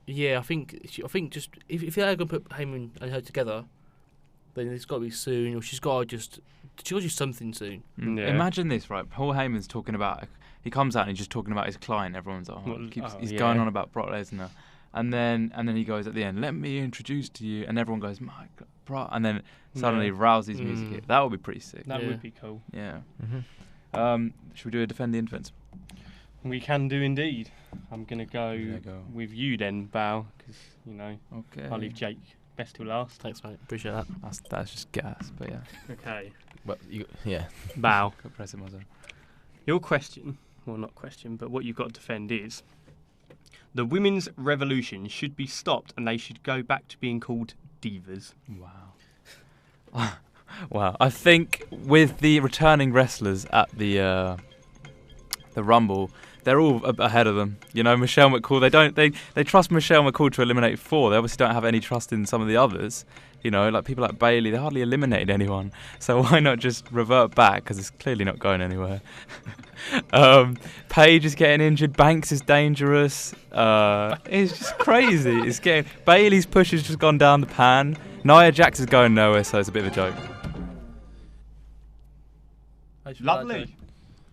Yeah, I think just if they're gonna put Heyman and her together, then it's got to be soon, or she's got to do something soon. Yeah. Imagine this, right? Paul Heyman's talking about. He comes out and he's just talking about his client. Everyone's like, he's going on about Brock Lesnar, and then he goes at the end, "Let me introduce to you," and everyone goes, "My God, Brock," and then suddenly Rousey's music hit. That would be pretty sick. That would be cool. Yeah. Mm-hmm. Should we do a defend the indefensible? We can do indeed. I'm gonna go with you then, Bao, because Okay. I'll leave Jake best till last. Thanks, mate. Appreciate that. That's just gas, but yeah. Okay. Well, Bao. Got pressing myself. Your question, well, not question, but what you've got to defend is the women's revolution should be stopped and they should go back to being called divas. Wow. Wow. I think with the returning wrestlers at the Rumble, they're all ahead of them. Michelle McCool. They trust Michelle McCool to eliminate 4. They obviously don't have any trust in some of the others. Like people like Bailey, they hardly eliminated anyone. So why not just revert back? Because it's clearly not going anywhere. Paige is getting injured. Banks is dangerous. It's just crazy. Bailey's push has just gone down the pan. Nia Jax is going nowhere, so it's a bit of a joke. Lovely.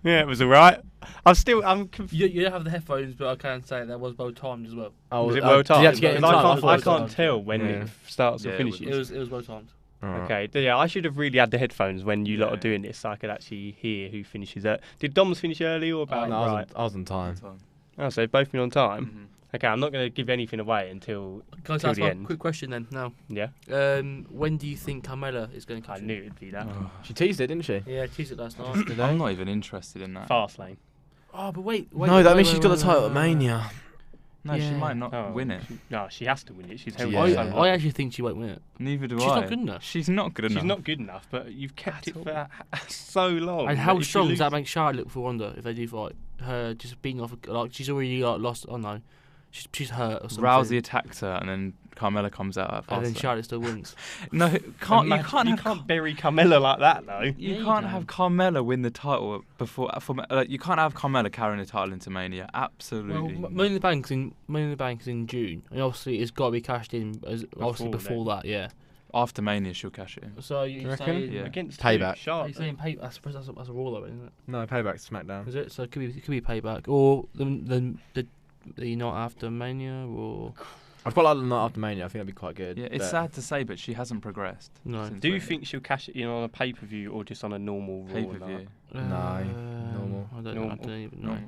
Yeah, it was alright. I'm confused. You don't have the headphones, but I can say that was well timed as well. Oh, Was it well timed? Did you have to get it in time? I can't tell when it starts or Yeah, finishes. It was well timed. Okay, yeah, I should have really had the headphones when you lot are doing this, so I could actually hear who finishes it. Did Dom's finish early or about No, right? I was on time. Oh, so they've both been on time. Mm-hmm. Okay, I'm not going to give anything away until Can I till ask the one end. quick question then? Now, Yeah, when do you think Carmella is going to I catch knew it'd be that. She teased it, didn't she? Yeah, I teased it last night. I'm not even interested in that. Fastlane. Oh, but wait. No, that means she's got the title at Mania. No, she Yeah. might not win it. No, she has to win it. She's held Yeah. it so I long. actually think she won't win it. Neither do She's I. not good enough. She's not good enough. She's not good enough, but you've kept it for so long. And how that if strong you does that lose- make Charlotte look for Wanda if they do fight her just beating off she's already lost? Oh no, she's hurt or something. Rousey attacks her, and then Carmella comes out at and then Fastlane. Charlotte still wins. No, you can't bury Carmella like that though. You can't have Carmella win the title before. You can't have Carmella carrying the title into Mania. Absolutely. Well, Money in the Bank's in June, and obviously it's got to be cashed in before that. Yeah. After Mania, she'll cash it in. So you you're reckon? saying Yeah. Against Payback. Are Charlotte. you saying pay? I suppose that's a Raw though, isn't it? No, payback to SmackDown. Is it? So it could be payback or the night after Mania or I'd quite like the night after Mania. I think that'd be quite good. Yeah, it's but sad to say, but she hasn't progressed. No. since Do you Mania. think she'll cash it in on a pay-per-view or just on a normal Raw Pay-per-view? night? normal. I don't even know. No.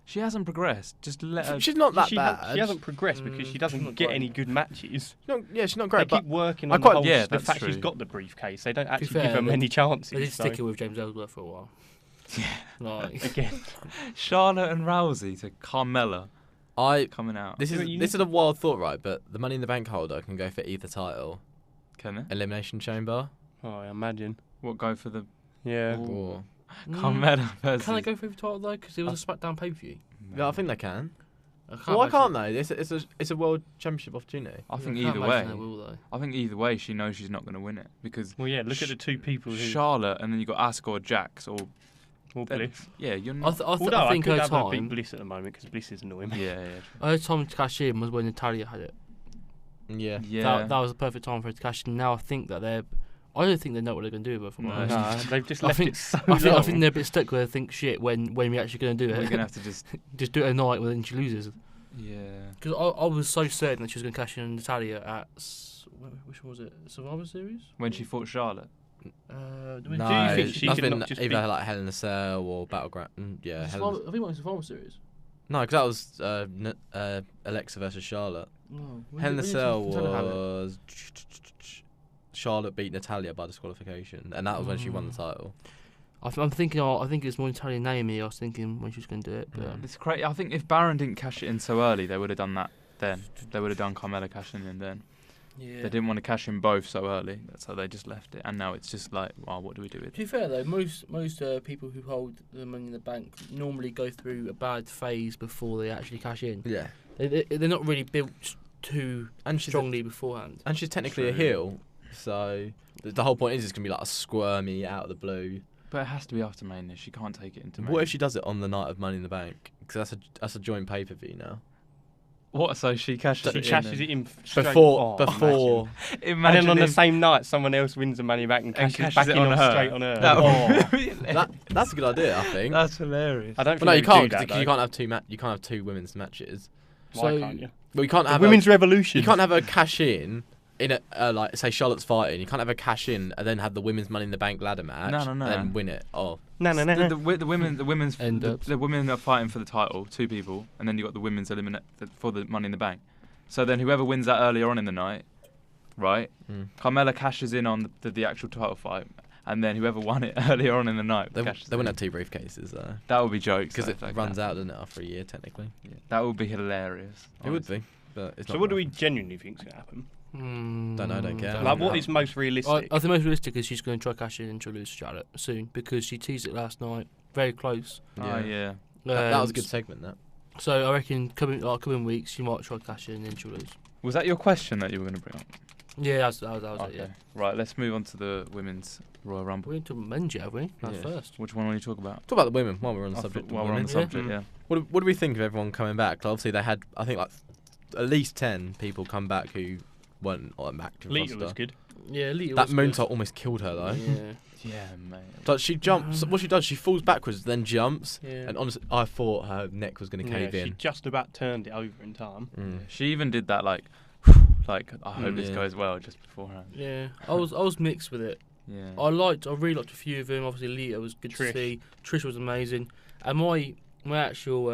She hasn't progressed. Just let her. She's not that she bad. she hasn't progressed because she she's doesn't not get great. any good matches. She's not They great. But keep working I on quite- the whole Yeah, the that's fact she's true. got the briefcase. They don't actually fair, give her many chances. They did so- stick her with James Ellsworth for a while. Yeah. Like, Again, Charlotte and Rousey to Carmella coming out. This Yeah, is but you this is a wild thought, right? But the Money in the Bank holder can go for either title. Can it? Elimination Chamber oh, I imagine. What go for the Yeah. Ooh. or Carmella versus? Can they go for the title though? Because it was a SmackDown pay-per-view. yeah, I think they can. I can't Why imagine- can't they? It's a world championship opportunity. I think can't either imagine way. they will, though. I think either way, she knows she's not going to win it because Well, yeah. Look at the two people who. Charlotte and then you got Asuka or Jax or Or Bliss. yeah, you're I, not. Although I think could her have a big time. Bliss at the moment because Bliss is annoying me. Yeah, Her time to cash in was when Natalia had it. Yeah. yeah. That was the perfect time for her to cash in. Now I think that I don't think they know what they're going to do with her. No. Nah, they've just I left think- it so I long. think they're a bit stuck where they think shit when we're actually going to do We're it. gonna have to just Just do it at night when she loses. yeah. Because I was so certain that she was going to cash in on Natalia at which one was it? Survivor Series? When she fought Charlotte. Do No, you think she that's could been not just either be- like Hell in a Cell or Battleground. Yeah, I Hell in think it was Survivor Series. No, because that was Alexa versus Charlotte. Hell in a Cell was Charlotte beat Natalia by disqualification, and that was when she won the title. I'm thinking. I think it's more Natalia Naomi. I was thinking when she was going to do it, but It's crazy. I think if Baron didn't cash it in so early, they would have done that then. They would have done Carmella cashing in then. yeah. They didn't want to cash in both so early, so they just left it. And now it's just like, well, what do we do with To be it? fair though, most people who hold the Money in the Bank normally go through a bad phase before they actually cash in. Yeah, They're not really built too and she's strongly beforehand. and she's technically a True. heel, so the whole point is it's gonna be like a squirmy out of the blue. But it has to be after Mania. She can't take it into Mania. What if she does it on the night of Money in the Bank? Because that's a joint pay-per-view now. What? So she cashes She it cashes in? it in straight. Before Imagine And then on the if- same night, someone else wins the money back and cashes cashes back it in on her. straight on her. That would be That's a good idea, I think. That's hilarious. I don't think But no, they you would can't do that, because you though. can't have two women's matches. Why So- can't you? But you can't The have women's revolution. You can't have a cash in a like say Charlotte's fighting. You can't have a cash in and then have the women's Money in the Bank ladder match. No. And then win it. Oh, No. The women's End ups. the women are fighting for the title, 2 people, and then you got the women's eliminate for the Money in the Bank. So then whoever wins that earlier on in the night, right? Carmella cashes in on the actual title fight, and then whoever won it earlier on in the night they cashes wouldn't in. have 2 briefcases though. That would be jokes Because though, it if that runs could out, doesn't it, after a year technically? happen. Yeah, that would be hilarious. It would be, but it's So not what do gonna we genuinely think is going to happen? Don't know, don't care. Like, what know. is most realistic? I think most realistic is she's going to try cash in and she'll lose to Charlotte soon because she teased it last night. Very close. Oh yeah. That was a good segment. That. So I reckon coming weeks she might try cash in and she'll lose. Was that your question that you were going to bring up? Yeah, that was Okay. it. Yeah. Right. Let's move on to the women's Royal Rumble. We're into men's, have we? That's Yeah. first. Which one will you talk about? Talk about the women while we're on the I subject. thought- Of while we're on women. the Yeah. subject, yeah. What do we think of everyone coming back? Like, obviously, they had I think like at least 10 people come back who weren't on active Lita roster. was good. Yeah, Lita That was good. moonsault almost killed her though. Yeah. Yeah, mate. Like she jumps. What she does, she falls backwards, then jumps. Yeah. And honestly, I thought her neck was going to cave She in. just about turned it over in time. She even did that like I hope this Yeah. goes well just beforehand. Yeah, I was mixed with it. Yeah. I really liked a few of them. Obviously, Lita was good to Trish. see. Trish was amazing, and my actual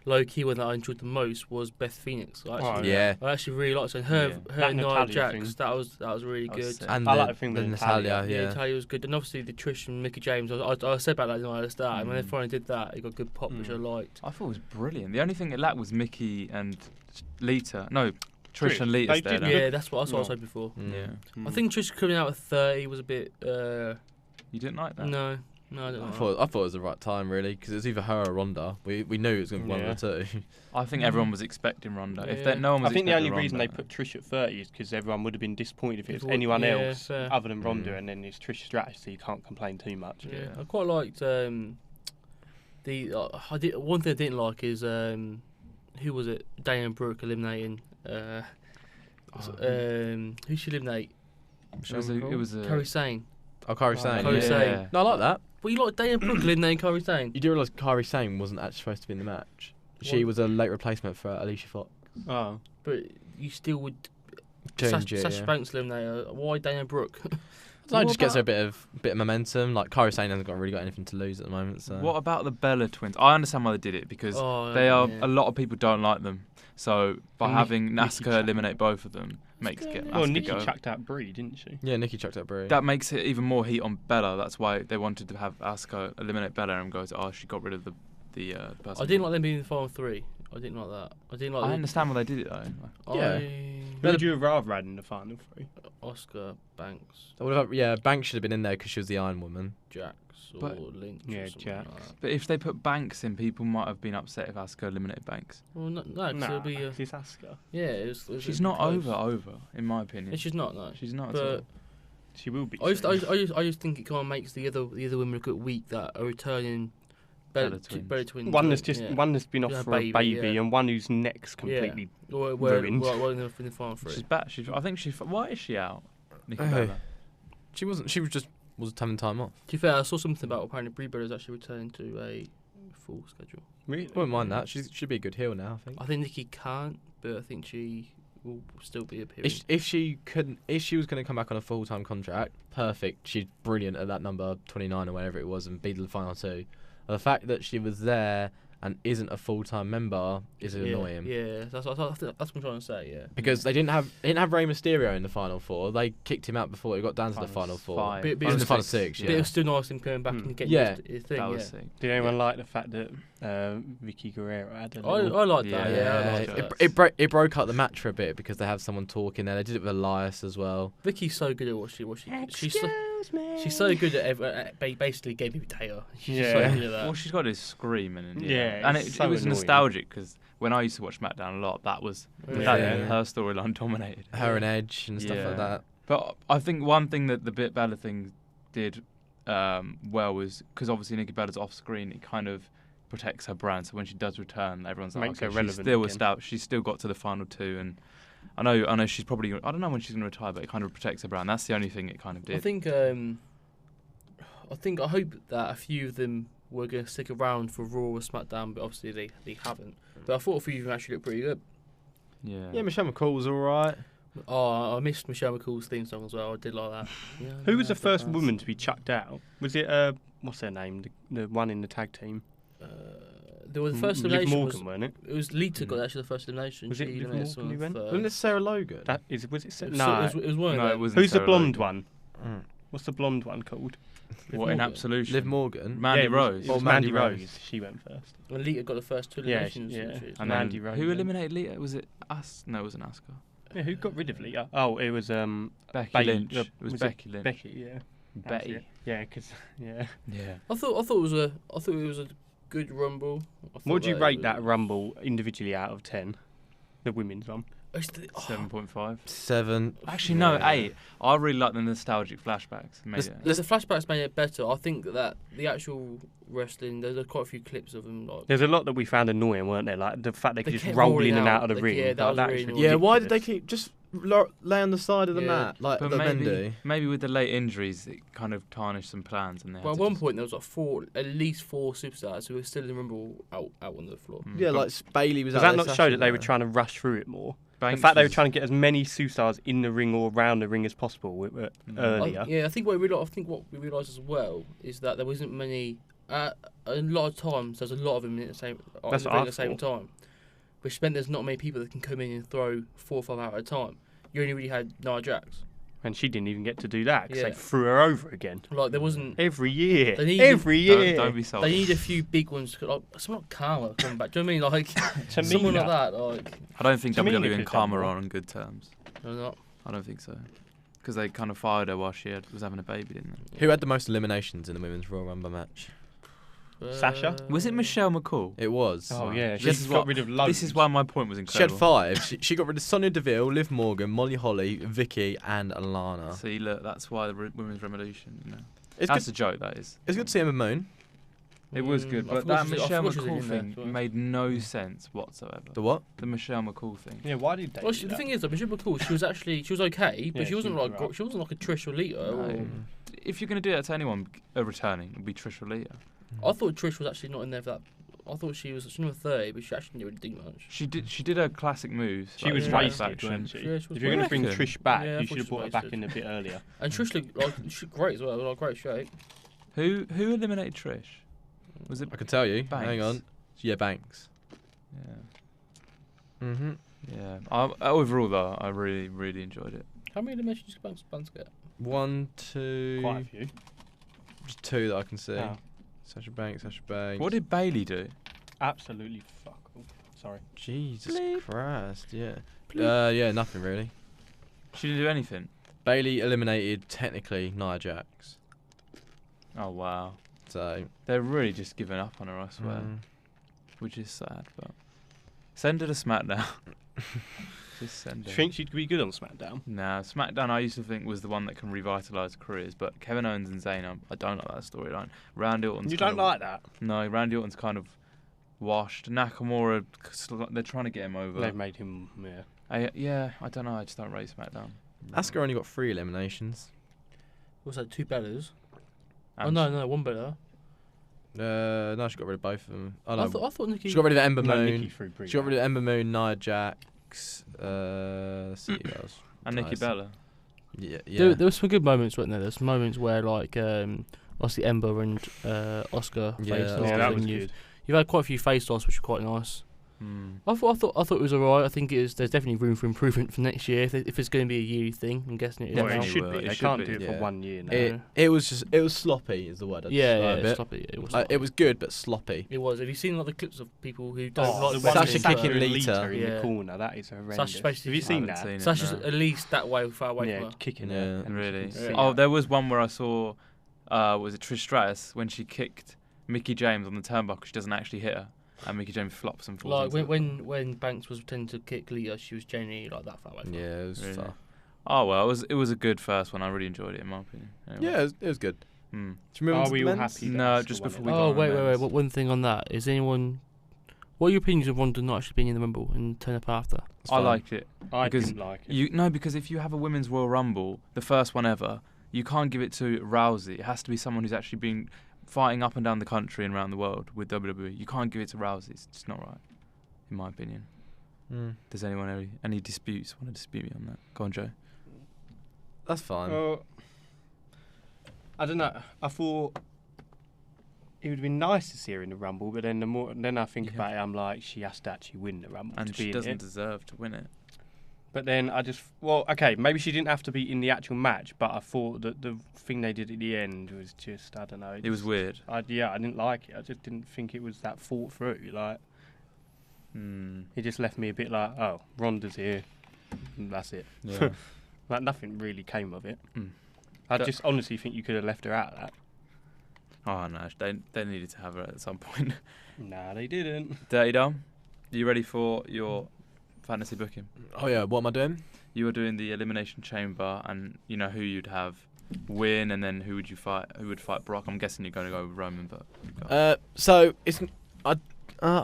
low key one that I enjoyed the most was Beth Phoenix. Yeah. I actually really liked her. And her Yeah. her That and Nia Natalia Jax. thing. That was really That was good. sick. And I the, like the thing with Natalia. Yeah. Natalia was good, and obviously the Trish and Mickey James. I said about that at the start, and when they Mm. finally did that, it got good pop, which I liked. I thought it was brilliant. The only thing it lacked was Mickey and Lita. No, Trish and Lita They stayed did out. good. Yeah, that's what I was hoping for. Yeah. I think Trish coming out at 30 was a bit. You didn't like that? No, I don't I know. thought it was the right time really because it was either her or Ronda. We knew it was going to be one of the two. I think everyone was expecting Ronda. If Yeah. that no one was I think the only expecting reason they Ronda. put Trish at 30 is because everyone would have been disappointed if it was Before- anyone yeah, else fair. other than Ronda, Mm. and then it's Trish's strategy, so you can't complain too much. Yeah, Yeah. I quite liked one thing I didn't like is who was it? Diane Brooke eliminating. Who she eliminate? It was a Kairi Sane. Oh, Kairi Sane. Kairi yeah. Sane. No, I like that. Well, you like Diane Brooke eliminating Kairi Sane? You do realise Kairi Sane wasn't actually supposed to be in the match. She What? was a late replacement for Alicia Fox. Oh. But you still would. Change it, Sasha yeah. Banks eliminate her. Why Diane Brooke? So it What just gets her about- a bit of momentum. Like Kairi Sane hasn't really got anything to lose at the moment. So What about the Bella twins? I understand why they did it because Oh, they are yeah. a lot of people don't like them. So by And having Nikki Asuka chucked eliminate both of them makes Asuka, get yeah. Well, Asuka Nikki go. chucked out Brie, didn't she? Yeah, Nikki chucked up Brie. That makes it even more heat on Bella. That's why they wanted to have Asuka eliminate Bella and go, oh, she got rid of the person. I didn't like them being in the final 3. I didn't like that. I didn't like. I understand why they did it though. Yeah. Who would you have rather had in the final 3? Oscar Banks, Yeah, Banks should have been in there because she was the Iron Woman. Jax, or But- Lynch. Yeah, or something Jax. Like that. But if they put Banks in, people might have been upset if Asuka eliminated Banks. Well, no, 'cause Nah, it'll be. it's Asuka. Yeah, it was She's it'll not be close. over, in my opinion. She's not, no. She's not. at But all. She will be. I just, soon. I just think it kind of makes the other women look weak that are returning. Bella twins. One that's just yeah. one that's been off Yeah, for a baby, yeah. and one whose neck's completely. Where ruined. in the final 3. She's back. I think she. Why is she out? Nikki Oh. Bella. She wasn't. She was having time off. To be fair, I saw something about apparently Brie Bella's actually returning to a full schedule. Really? I wouldn't mind that. She should be a good heel now. I think. I think Nikki can't, but I think she will still be appearing. If she was going to come back on a full-time contract, perfect. She's brilliant at that number 29 or whatever it was and be the final 2. The fact that she was there and isn't a full-time member is annoying. Yeah, that's what I'm trying to say. Yeah, Because they didn't have Rey Mysterio in the final 4. They kicked him out before it got down to the final 4. Five. But It was in the final 6. but Yeah. it was still nice him coming back and getting Yeah. his thing. That Yeah. was sick. Did anyone like the fact that Vicky Guerrero had a I little... like that. Yeah, I like that. It broke up the match for a bit because they have someone talking there. They did it with Elias as well. Vicky's so good at what she she's so good at basically game potato. She's just so good at that. Well, she's got this screaming, and Yeah, and it's it so was annoying. nostalgic because when I used to watch SmackDown a lot, that was Yeah. her storyline dominated. Her and Edge and stuff Yeah. like that. But I think one thing that the Bit Bella thing did well was because obviously Nikki Bella's off screen, it kind of protects her brand. So when she does return, everyone's like, Makes her okay, she's relevant still again. established. She's still got to the final 2, and I know she's probably. I don't know when she's going to retire, but it kind of protects her brand. That's the only thing it kind of did. I hope that a few of them were going to stick around for Raw or SmackDown, but obviously they haven't. But I thought a few of them actually looked pretty good. Yeah, Michelle McCool was all right. Oh, I missed Michelle McCool's theme song as well. I did like that. Yeah, Who was the that's first nice. woman to be chucked out? Was it, what's her name? The one in the tag team? There was the first Liv elimination. Morgan, wasn't it? It was Lita got actually the first elimination. Was it She Liv eliminated Morgan someone who went? Wasn't it Sarah Logan? Was it? it No. was one No, of it them. wasn't. Who's the Sarah blonde Logan. one? What's the blonde one called? What in Morgan. Absolution? Liv Morgan. Mandy Yeah, it was- Rose. It was Oh, Mandy Mandy Rose. Rose. She went first. When Lita got the first 2 Yeah, eliminations. yeah. and And Mandy then Rose, who yeah. eliminated Lita? Was it us? No, it wasn't Asuka. Yeah, who got rid of Lita? Oh, it was Becky Bailey- Lynch. It was Becky Lynch. Becky, yeah. That's Betty. it. Yeah, because yeah. Yeah. I thought it was a good rumble. What would you rate that Rumble individually out of 10? The women's one. 7.5. 7. Actually, no, 8. I really like the nostalgic flashbacks. Made it. The flashbacks made it better. I think that the actual wrestling, there's quite a few clips of them. Like, There's a lot that we found annoying, weren't there? Like the fact they could just kept roll rolling in and out. out of the Like, ring. yeah, that was really is annoying. Yeah, why did they ridiculous. keep just lay on the side of the Yeah. mat like But the maybe, Mendy? maybe with the late injuries, it kind of tarnished some plans. And they well, had at to one just- point there was like at least 4 superstars who were still in the rumble out on the floor. Yeah, But like Bailey was. Does out that there not show that they sashing were there. trying to rush through it more? Banks the fact they were was- trying to get as many superstars in the ring or around the ring as possible earlier. I think what we realised as well is that there wasn't many. A lot of times there's a lot of them in the same That's in the what ring I at the same time, which meant there's not many people that can come in and throw 4 or 5 out at a time. You only really had Nia Jax. And she didn't even get to do that because Yeah. they threw her over again. Like there wasn't. Every year. They need- Every year. Don't be salty. They need a few big ones. Like someone like Karma coming back. Do you know what I mean? Like Tamina. someone like that. Like I don't think Tamina WWE could've and done Karma are more. on good terms. they're not. I don't think so. Because they kind of fired her while she was having a baby, didn't they? Who had the most eliminations in the women's Royal Rumble match? Sasha? Was it Michelle McCool? It was. Oh, yeah. This She is got what- rid of loads. This is why my point was She had incredible. 5. She got rid of Sonya Deville, Liv Morgan, Molly Holly, Vicky, and Alana. See, look, that's why the women's revolution. You know, It's that's good. a joke. That is. It's good to see Emma Moon. It was good, I but forgot that she was- I Michelle forgot she was McCool in there thing as well. made no sense whatsoever. The what? The Michelle McCool thing. Yeah, why did they Well, do the that? thing is, Michelle McCool, she was okay, but Yeah, she wasn't she was like right. she wasn't like a Trish or Lita. No. Or, If you're going to do that to anyone returning, it would be Trish or Lita. I thought Trish was actually not in there for that. I thought she was number 30, but she actually didn't really do much. She did her classic moves. She like was the Yeah. wasted, satisfaction. weren't she? Yeah, she was If you're going to bring wasted. Trish back, Yeah, I you thought should she have brought her was back wasted. in a bit earlier. And Trish looked like she looked great as well. Like great shape. Who eliminated Trish? Was it? I can tell you. Banks? Hang on. Yeah, Banks. Yeah. Mhm. Yeah. Overall, though, I really, really enjoyed it. How many eliminations did Banks get? 1, 2. Quite a few. Just 2 that I can see. Oh. Sasha Banks. Sasha Banks. What did Bailey do? Absolutely fuck all. Sorry. Jesus Bleep. Christ. Yeah. Bleep. Yeah. Nothing really. She didn't do anything. Bailey eliminated technically Nia Jax. Oh wow. So. They're really just giving up on her, I swear. Which is sad, but send her to SmackDown. Just send Do her. you think she'd be good on SmackDown? Nah, SmackDown I used to think was the one that can revitalise careers, but Kevin Owens and Zayn, I don't like that storyline. Randy Orton's You kind don't of, like that? No, Randy Orton's kind of washed. Nakamura, they're trying to get him over. They've made him, yeah. I don't know. I just don't rate SmackDown. Asuka only got 3 eliminations. Was that 2 bellas? Oh And no, 1 bella. No, she got rid of both of them. Oh, no. I thought Nikki. She got rid of Ember No, Moon. Nikki threw Brie She got rid out. of Ember Moon, Nia Jax. Let's see who else. and Nikki Nice. Bella. Yeah. There was some good moments, weren't there? There's moments where like obviously Ember and Oscar Yeah, faced that off, was Yeah, that and was you've good. You've had quite a few face-offs, which are quite nice. I thought it was alright. I think there's definitely room for improvement for next year. If it's going to be a yearly thing, I'm guessing it is. Well, now. it should will. be. It They should can't be. do it for 1 year now. It was sloppy is the word I'd Yeah, describe it. sloppy. It was. It was good but sloppy. It was. Have you seen like the clips of people who don't Oh, like the the one Sasha that's kicking Sasha Lita. in the Yeah. corner, that is horrendous. Sasha's basically- Have you seen I haven't that? seen it, Sasha's no. at least that way, far away Yeah, from her. kicking Yeah. her. and Really? you can see Oh, that. there was one where I saw, was it Trish Stratus when she kicked Mickie James on the turnbuckle? She doesn't actually hit her, and Mickie James flops and falls. Like into it. when Banks was pretending to kick Lita, she was genuinely like that far away. From her. Yeah, it was Really? far. Oh well, it was a good first one. I really enjoyed it in my opinion. Anyway. Yeah, it was good. Hmm. Should we move on Are to we the all men's? happy? that No, that's just the one before that- we go Oh on wait. men's. One thing on that is anyone. What are your opinions of Ronda not actually being in the Rumble and turn up after? It's I fine. liked it. I because didn't like it. Because if you have a women's Royal Rumble, the first one ever, you can't give it to Rousey. It has to be someone who's actually been fighting up and down the country and around the world with WWE. You can't give it to Rousey. It's just not right, in my opinion. Does anyone any disputes want to dispute me on that? Go on, Joe. That's fine. Well, I don't know. I thought it would have been nice to see her in the Rumble, but then I think Yeah. about it, I'm like, she has to actually win the Rumble And to she be in doesn't it. deserve to win it. But then okay, maybe she didn't have to be in the actual match, but I thought that the thing they did at the end was just, I don't know. It was weird. I didn't like it. I just didn't think it was that thought through. Like, it just left me a bit like, oh, Ronda's here, and that's it. Yeah. Like, nothing really came of it. Mm. I That- just honestly think you could have left her out of that. Oh no, they needed to have her at some point. Nah, they didn't. Dirty Dom, you ready for your fantasy booking? Oh yeah, what am I doing? You were doing the Elimination Chamber, and you know who you'd have win, and then who would you fight? Who would fight Brock? I'm guessing you're going to go with Roman, but go. So it's I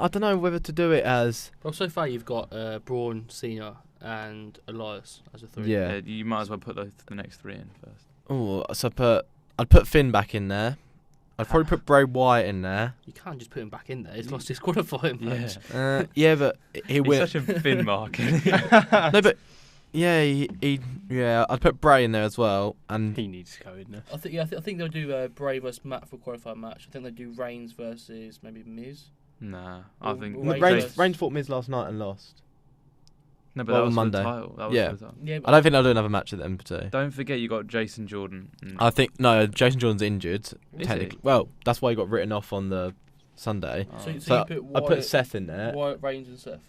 don't know whether to do it as Well, so far you've got Braun, Cena, and Elias as a three. yeah. You might as well put the next three in first. Oh, so I'd put Finn back in there. I'd probably put Bray Wyatt in there. You can't just put him back in there. He's lost his qualifying match. Yeah, but he He's will. such a Finn mark. No, but yeah, I'd put Bray in there as well, and He needs to go in there. I think they'll do Bray versus Matt for a qualifying match. I think they'll do Reigns versus maybe Miz. Nah, I think Well, Reigns fought Miz last night and lost. no, but well, that was Monday. for the title. That was Yeah. for the title. Yeah, I don't think they'll do another match at them too. Don't forget you got Jason Jordan. I think no, Jason Jordan's injured. Is Technically, he? well, that's why he got written off on the Sunday. Oh. So So you put I Wyatt, put Seth in there. Wyatt, Reigns, and Seth.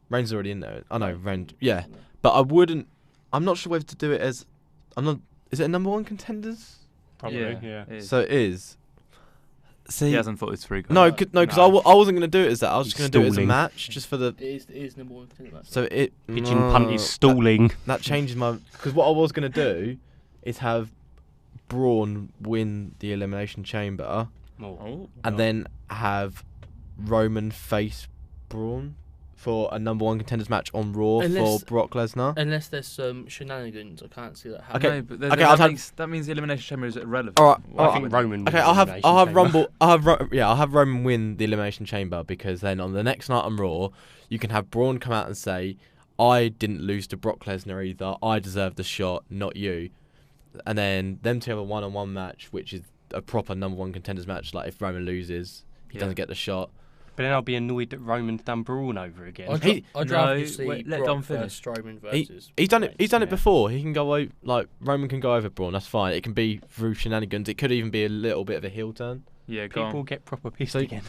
Reigns is already in there. I know Reigns. Yeah, but I wouldn't. I'm not sure whether to do it as. I'm not. Is it a number one contenders? Probably, yeah. it is. So it is. See, he hasn't fought his three guys. no, because No. I wasn't going to do it as that. I was just He's going to do it as a stalling. match, just for the. It is number one contender match. So it. Pigeon punt is stalling. That changes my. Because what I was going to do is have Braun win the Elimination Chamber, Oh. and then have Roman face Braun for a number one contenders match on Raw Unless- for Brock Lesnar. Unless there's some shenanigans, I can't see that Okay. happening. No, but Okay, I'll that means the Elimination Chamber is irrelevant. All right, Why all I right. think Roman. Okay, wins I'll have Elimination Chamber. I'll have Roman win the Elimination Chamber, because then on the next night on Raw, you can have Braun come out and say, "I didn't lose to Brock Lesnar either. I deserved the shot, not you." And then them two have a one-on-one match, which is a proper number one contenders match. Like if Roman loses, he Yeah. doesn't get the shot. But then I'll be annoyed that Roman's done Braun over again. I'd No, rather just see wait, let Brock Dom finish. versus Strowman versus. He's done it. He's done it Yeah. before. He can go over, like Roman can go over Braun. That's fine. It can be through shenanigans. It could even be a little bit of a heel turn. Yeah, go People on. get proper pissed So- again.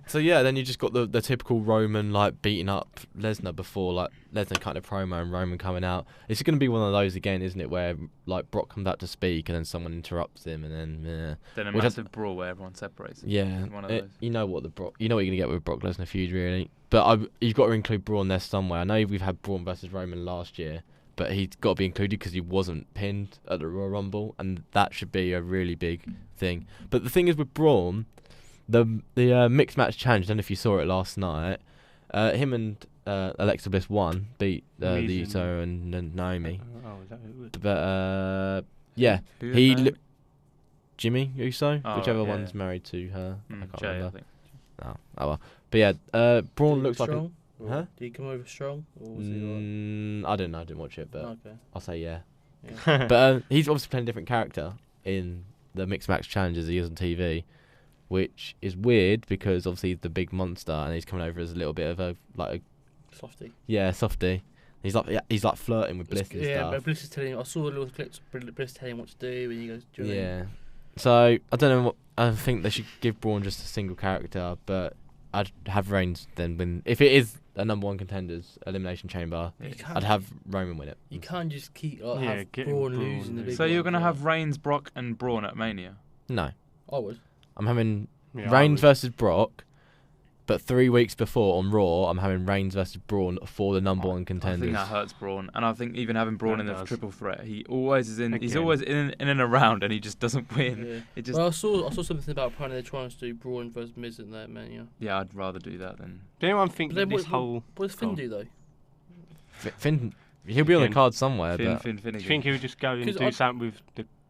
So yeah, then you just got the typical Roman like beating up Lesnar before, like Lesnar cutting a promo and Roman coming out. It's going to be one of those again, isn't it? Where like Brock comes out to speak and then someone interrupts him and then Then a Which I- massive brawl where everyone separates. yeah, One of those. you know what you're going to get with Brock Lesnar feud really. But you've got to include Braun there somewhere. I know we've had Braun versus Roman last year, but he's got to be included because he wasn't pinned at the Royal Rumble, and that should be a really big thing. But the thing is with Braun. The mixed match challenge, I don't know if you saw it last night. Him and Alexa Bliss beat the Miz Uso and Naomi. Oh, is that who it was? But yeah, Who he is that? Jimmy Uso, Oh, whichever yeah. one's married to her. I can't Jay, I remember. think. Oh well. But yeah, Braun looks like a. strong? Or Huh? Did he come over strong? Or was he like, I don't know. I didn't watch it, but okay. I'll say yeah. Yeah. But he's obviously playing a different character in the mixed match challenge as he is on TV. which is weird because obviously he's the big monster and he's coming over as a little bit of a Softy. softy. He's like flirting with Bliss and stuff. But Bliss is telling him. I saw the little clips. Bliss telling him what to do, and he goes, "Do you know what I mean?" Yeah. So I don't know what I think they should give Braun just a single character, but I'd have Reigns then win. If it is a number 1 contenders elimination chamber, I'd have Roman win it. You can't just keep have get Braun Braun losing the big. So you're ones, gonna yeah. have Reigns, Brock, and Braun at Mania. No, I would. I'm having Yeah, Reigns versus Brock, but 3 weeks before on Raw, I'm having Reigns versus Braun for the number 1 I contenders. think that hurts Braun, and I think even having Braun That in the does. triple threat, he always is in. He's Again. always in and around, and he just doesn't win. Yeah. It just Well, I saw something about apparently they're trying to do Braun versus Miz in that Mania. yeah, I'd rather do that than. Do anyone think But that then this whole? What does Finn Go on. do though? Finn, he'll be on the Finn. card somewhere, Finn, but Finn, Do you Finnegan. think he would just go and 'Cause do I- something with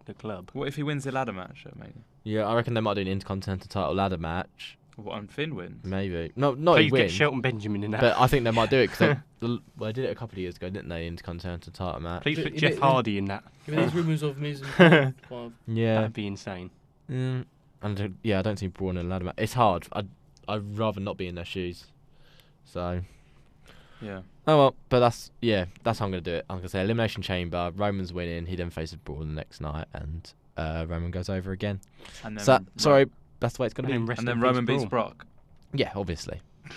the club? What if he wins the ladder match at Mania? yeah, I reckon they might do an Intercontinental title ladder match. What, and Finn wins? Maybe. No, not Please he get wins. Shelton Benjamin in that. But I think they might do it because they did it a couple of years ago, didn't they? Intercontinental title match. Please But put if Jeff it- Hardy in that. Give me these rumours of Miz and Braun, kind of. Yeah. That'd be insane. And I don't see Braun in a ladder match. It's hard. I'd rather not be in their shoes. So. Yeah. Oh well, but that's how I'm gonna do it. I'm gonna say elimination chamber. Roman's winning. He then faces Braun the next night, and Roman goes over again. And then So sorry, that's the way it's gonna be. And then, And then Roman beats Brock. Yeah, obviously. Then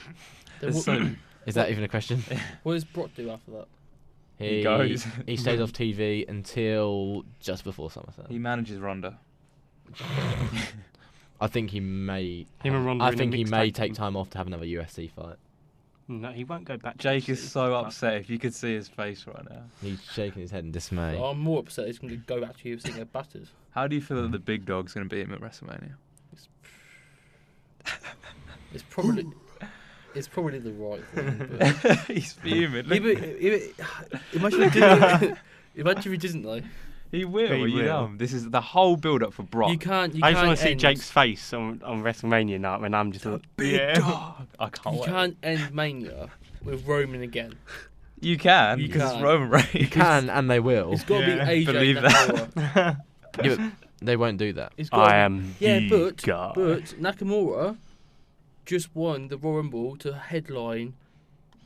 There's what, so- Is that even a question? what does Brock do after that? He goes. He stays off TV until just before he SummerSlam. manages Ronda. I think he may. Him and Ronda I in a think he mixed may tag take team. time off to have another UFC fight. No, he won't go back. to Jake is UFC, so but- upset. If you could see his face right now. He's shaking his head in dismay. I'm more upset he's going to go back to UFC and get battered. How do you feel that the big dog's going to beat him at WrestleMania? It's probably the right thing. But He's fuming. Yeah, but imagine if he didn't. Imagine if he didn't though. He will. He You will. know. This is the whole build-up for Brock. You can't. I just can't want to see end- Jake's face on WrestleMania night when I'm just like, Big dog. I can't You wait. can't end Mania with Roman again. You can. You because it's can't. Roman Reigns. You can, and they will. It's got to Yeah. be AJ Believe Nakamura. Yeah, but they won't do that. It's gotta I be- am Yeah, the but guy. Nakamura just won the Royal Rumble to headline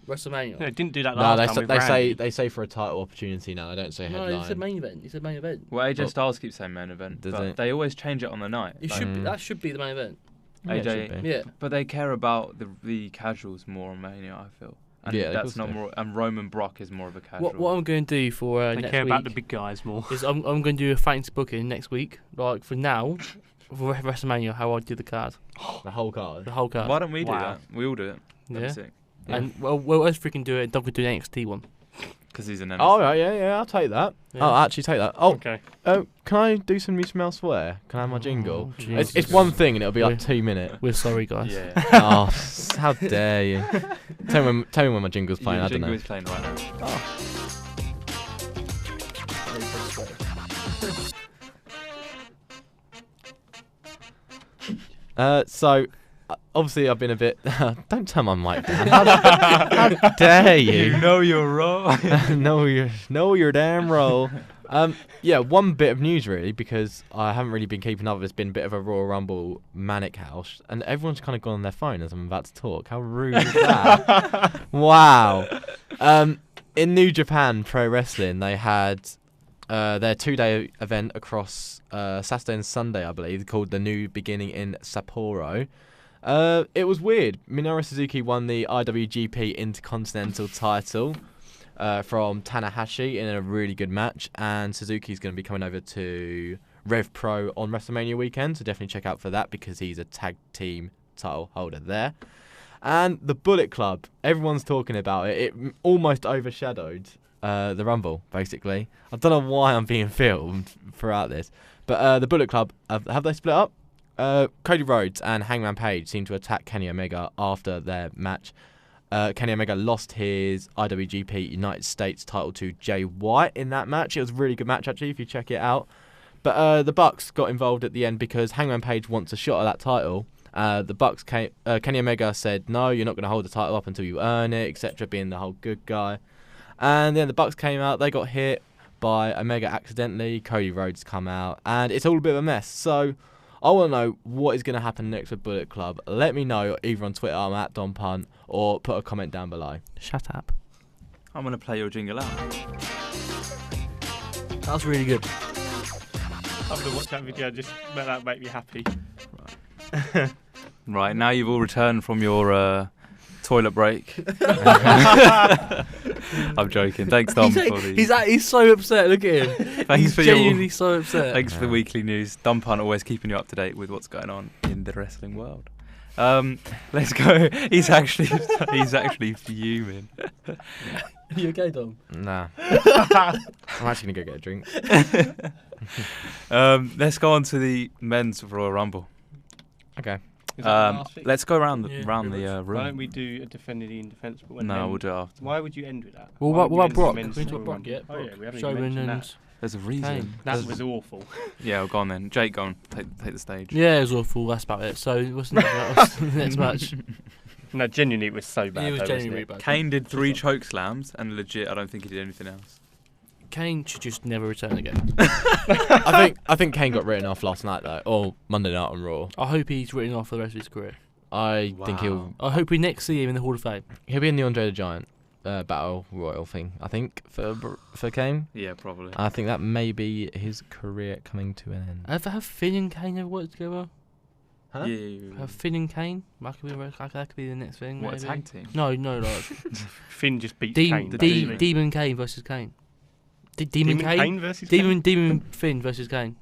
WrestleMania. No, didn't do that No, last time with Randy. they say for a title opportunity now. They don't say No, headline. it's a main event. It's a main event. Well, AJ Well, Styles keeps saying main event, does but it? they always change it on the night. It Like, should be. Mm. That should be the main event. Yeah, it AJ should be. Yeah. But they care about the casuals more on Mania, I feel. And Yeah, of that's course not they do. more. And Roman Brock is more of a casual. What I'm going to do for They next care week about the big guys more. is I'm going to do a fancy booking next week. Like for now, for WrestleMania, how I do the card, The whole card. the whole card. Why don't we do Wow. that? We all do it. That'd Yeah. be sick. Yeah. And well, let's freaking do it. Don't do an NXT one. Because he's an Oh, right, yeah, I'll take that. Yeah. I'll actually take that. Oh, Okay. can I do some news from elsewhere? Can I have my jingle? Oh, It's Jesus. one thing and it'll be like Yeah. 2 minutes. We're sorry, guys. Yeah. Oh, how dare you? Tell me when my jingle's playing. Your I don't jingle know. is playing right now. So obviously I've been a bit. Don't turn my mic down. How dare you? know you're wrong. know your damn role. Yeah, one bit of news really, because I haven't really been keeping up. It's been a bit of a Royal Rumble manic house, and everyone's kind of gone on their phone as I'm about to talk. How rude is that? Wow. In New Japan Pro Wrestling, they had their 2-day event across Saturday and Sunday, I believe, called The New Beginning in Sapporo. It was weird. Minoru Suzuki won the IWGP Intercontinental title from Tanahashi in a really good match, and Suzuki's going to be coming over to Rev Pro on WrestleMania weekend, so definitely check out for that because he's a tag team title holder there. And the Bullet Club, everyone's talking about it. It almost overshadowed the Rumble, basically. I don't know why I'm being filmed throughout this, but the Bullet Club, have they split up? Cody Rhodes and Hangman Page seem to attack Kenny Omega after their match. Kenny Omega lost his IWGP United States title to Jay White in that match. It was a really good match, actually, if you check it out. But the Bucks got involved at the end because Hangman Page wants a shot at that title. The Bucks came. Kenny Omega said, "No, you're not going to hold the title up until you earn it," etc., being the whole good guy. And then the Bucks came out. They got hit by Omega accidentally. Cody Rhodes come out, and it's all a bit of a mess. So I want to know what is going to happen next with Bullet Club. Let me know either on Twitter, I'm at Don Punt, or put a comment down below. Shut up. I'm going to play your jingle out. That was really good. I'm going to watch that video, just let that make me happy. Right, now you've all returned from your toilet break. I'm joking. Thanks, Dom, for the... He's so upset. Look at him. Thanks He's for genuinely so upset. Thanks for the weekly news. Dom Punt always keeping you up to date with what's going on in the wrestling world. Let's go. He's actually fuming. You okay, Dom? Nah. I'm actually going to go get a drink. Let's go on to the men's Royal Rumble. Okay. Let's go around the room. Why don't we do a defending the indefensible? No, we'll do it after. Why would you end with that? Well, Why what would you about end Brock? the We men's talk Royal Brock Rumble? yet. Oh yeah, we haven't even Strowman mentioned and that. There's a reason. That was awful. Yeah, well, go on then. Jake, go on. Take the stage. Yeah, it was awful. That's about it. So what's the next match? No, genuinely, it was so bad. It was though, genuinely wasn't it? bad. Kane did 3 choke slams, and legit, I don't think he did anything else. Kane should just never return again. I think Kane got written off last night though, or Monday night on Raw. I hope he's written off for the rest of his career. I think I hope we next see him in the Hall of Fame. he'll be in the Andre the Giant Battle Royal thing. I think for Kane. Yeah, probably. I think that may be his career coming to an end. Have Finn and Kane ever worked together? Huh? Yeah. Have Finn and Kane? That could be the next thing. What, a maybe. tag team? No, like Finn just beat Kane. Demon. Demon Kane versus Kane. Demon Kane versus Kane? Demon Finn versus Kane.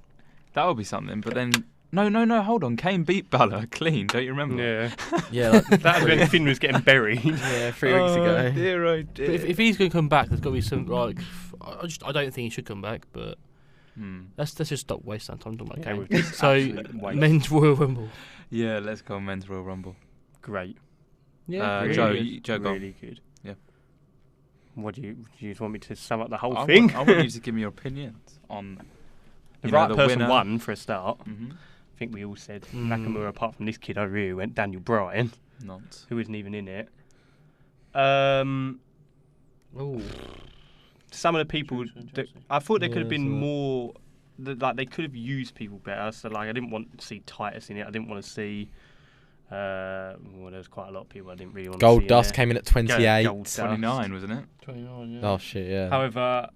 That would be something, but then... No, hold on. Kane beat Balor clean, don't you remember? Yeah. Yeah, That was when Finn was getting buried. yeah, 3 weeks ago. Dear, oh But dear. if he's going to come back, there's got to be some, like... I don't think he should come back, but... Let's just stop wasting time talking about Okay, Kane. we've just So, absolute waste. men's Royal Rumble. Yeah, let's go on men's Royal Rumble. Great. Yeah, Really Joe, good. Joe, go on. Really good. Yeah. What do you just want me to sum up the whole I thing? want you to give me your opinions on the you know, right the person winner. won for a start. Mhm. I think we all said Nakamura. Apart from this kid over here, went Daniel Bryan, Not. who isn't even in it. Oh. Some of the people, I thought there could have Yeah, been so- more. Like they could have used people better. So like I didn't want to see Titus in it. I didn't want to see. Well, there was quite a lot of people I didn't really want to see. Gold in Dust there. came in at 28. Gold Dust. 29, wasn't it? 29, yeah. Oh shit, yeah. However,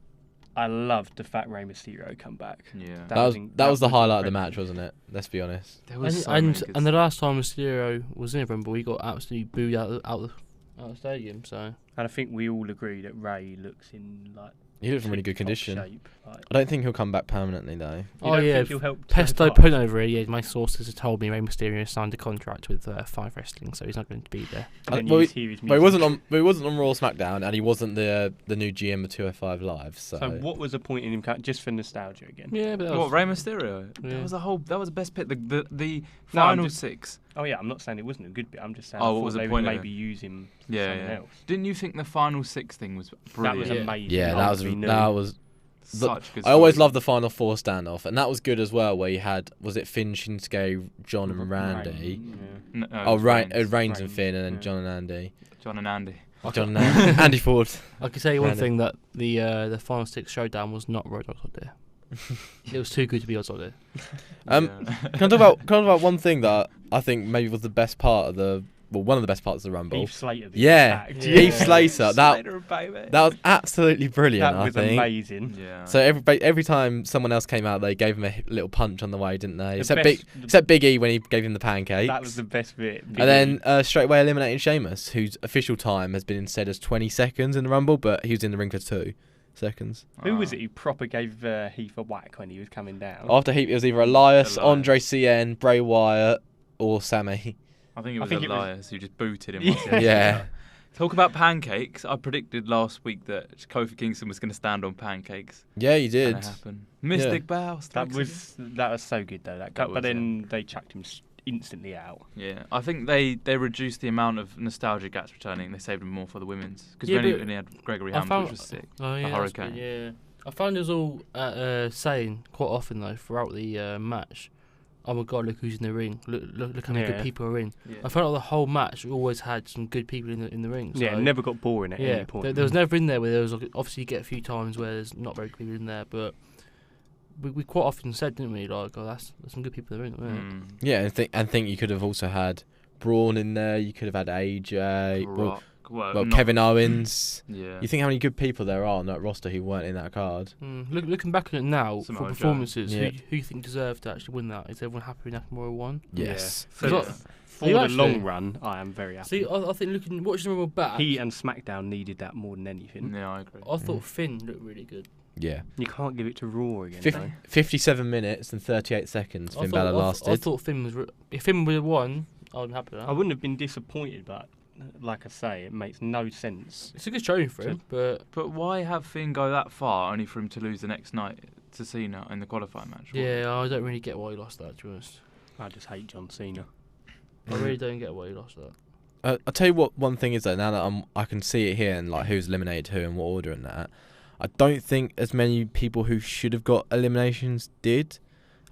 I loved the fact Rey Mysterio come back. Yeah. That was the highlight of the match, wasn't it? Let's be honest. There was And so many the last time Mysterio was in a Rumble, he got absolutely booed out of the stadium. So And I think we all agree that Ray looks in like He looks in really good tip-top condition. shape. Like, I don't think he'll come back permanently though. you Oh, don't yeah, think he'll help Pesto Tony put Khan? over it. Yeah, my sources have told me Rey Mysterio signed a contract with Five Wrestling, so he's not going to be there. And then well, you hear his But he wasn't music. on Raw or SmackDown, and he wasn't the new GM of 205 Live. So, So what was the point in him just for nostalgia again? Yeah, but that What, was, Rey Mysterio? Yeah. That was the best pick. The No, I'm final just- 6. Oh yeah, I'm not saying it wasn't a good bit. I'm just saying Oh, I what thought was the they point would of maybe use him for Yeah, something yeah. else. Didn't you think the final 6 thing was That brilliant? was Yeah. amazing. yeah, Obviously new. that was. Such good I always stories. loved the Final 4 standoff, and that was good as well. Where you had Finn, Shinsuke, John, and Randy. No, Oh, it was Reigns and Reigns, Finn, and then yeah. John and Andy. John and Andy. John and Andy Ford. I can tell you one Random. thing, that the Final 6 showdown was not Road Dogg there. It was too good to be Odds there. Um, Yeah. Can I talk about one thing that I think maybe was the best part of one of the best parts of the Rumble? Heath Slater. being Yeah, attacked. Yeah. Heath Slater. Slater, baby. That was absolutely brilliant. That was I think. amazing. Yeah. So every time someone else came out, they gave him a little punch on the way, didn't they? The Except Big E when he gave him the pancakes. That was the best bit. And then straight away eliminating Sheamus, whose official time has been said as 20 seconds in the Rumble, but he was in the ring for 2 seconds. Who was it who proper gave Heath a whack when he was coming down? After he, it was either Elias, Elias. Andre Cien, Bray Wyatt, or Sammy. I think it was think it was- Elias who just booted him. Yeah. wasn't it? Yeah. Talk about pancakes. I predicted last week that Kofi Kingston was going to stand on pancakes. Yeah, you did. And it happened. Mystic Bow. That was so good though. That That but was, then they chucked him instantly out. Yeah, I think they reduced the amount of nostalgia gats returning. They saved them more for the women's because Yeah, we but only had Gregory I Hams, found- which was sick. Oh yeah, The that's good, Hurricane. yeah. I found us all saying quite often though throughout the match, "Oh my God, look who's in the ring! Look how many good Yeah. people are in." Yeah. I felt like the whole match always had some good people in the ring. So Yeah, it never got boring at yeah, any point. there was never in there where there was, like, obviously you get a few times where there's not very good people in there, but we quite often said, didn't we? Like, oh, there's some good people there, isn't there? Yeah, and think you could have also had Braun in there. You could have had AJ. Brock. Well, Kevin Owens. Yeah. You think how many good people there are on that roster who weren't in that card? Looking back on it now, Samoa for Joe. performances, Yeah. who you think deserved to actually win that? Is everyone happy Nakamura won? Yes. Yeah. Yeah. For You the actually- long run, I am very happy. See, I think watching them all back, He and SmackDown needed that more than anything. Yeah, I agree. I thought Finn looked really good. Yeah. You can't give it to Raw again. Fif- though. 57 minutes and 38 seconds. Finn I Balor thought lasted. Finn was. If Finn would have won, I'd be happy with I that. wouldn't have been disappointed, but like I say, it makes no sense. It's a good showing for him, but But why have Finn go that far only for him to lose the next night to Cena in the qualifying match? yeah, I don't really get why he lost that. To be honest, I just hate John Cena. I really don't get why he lost that. I'll tell you what. One thing is though, now that I can see it here and like who's eliminated who and what order and that. I don't think as many people who should have got eliminations did.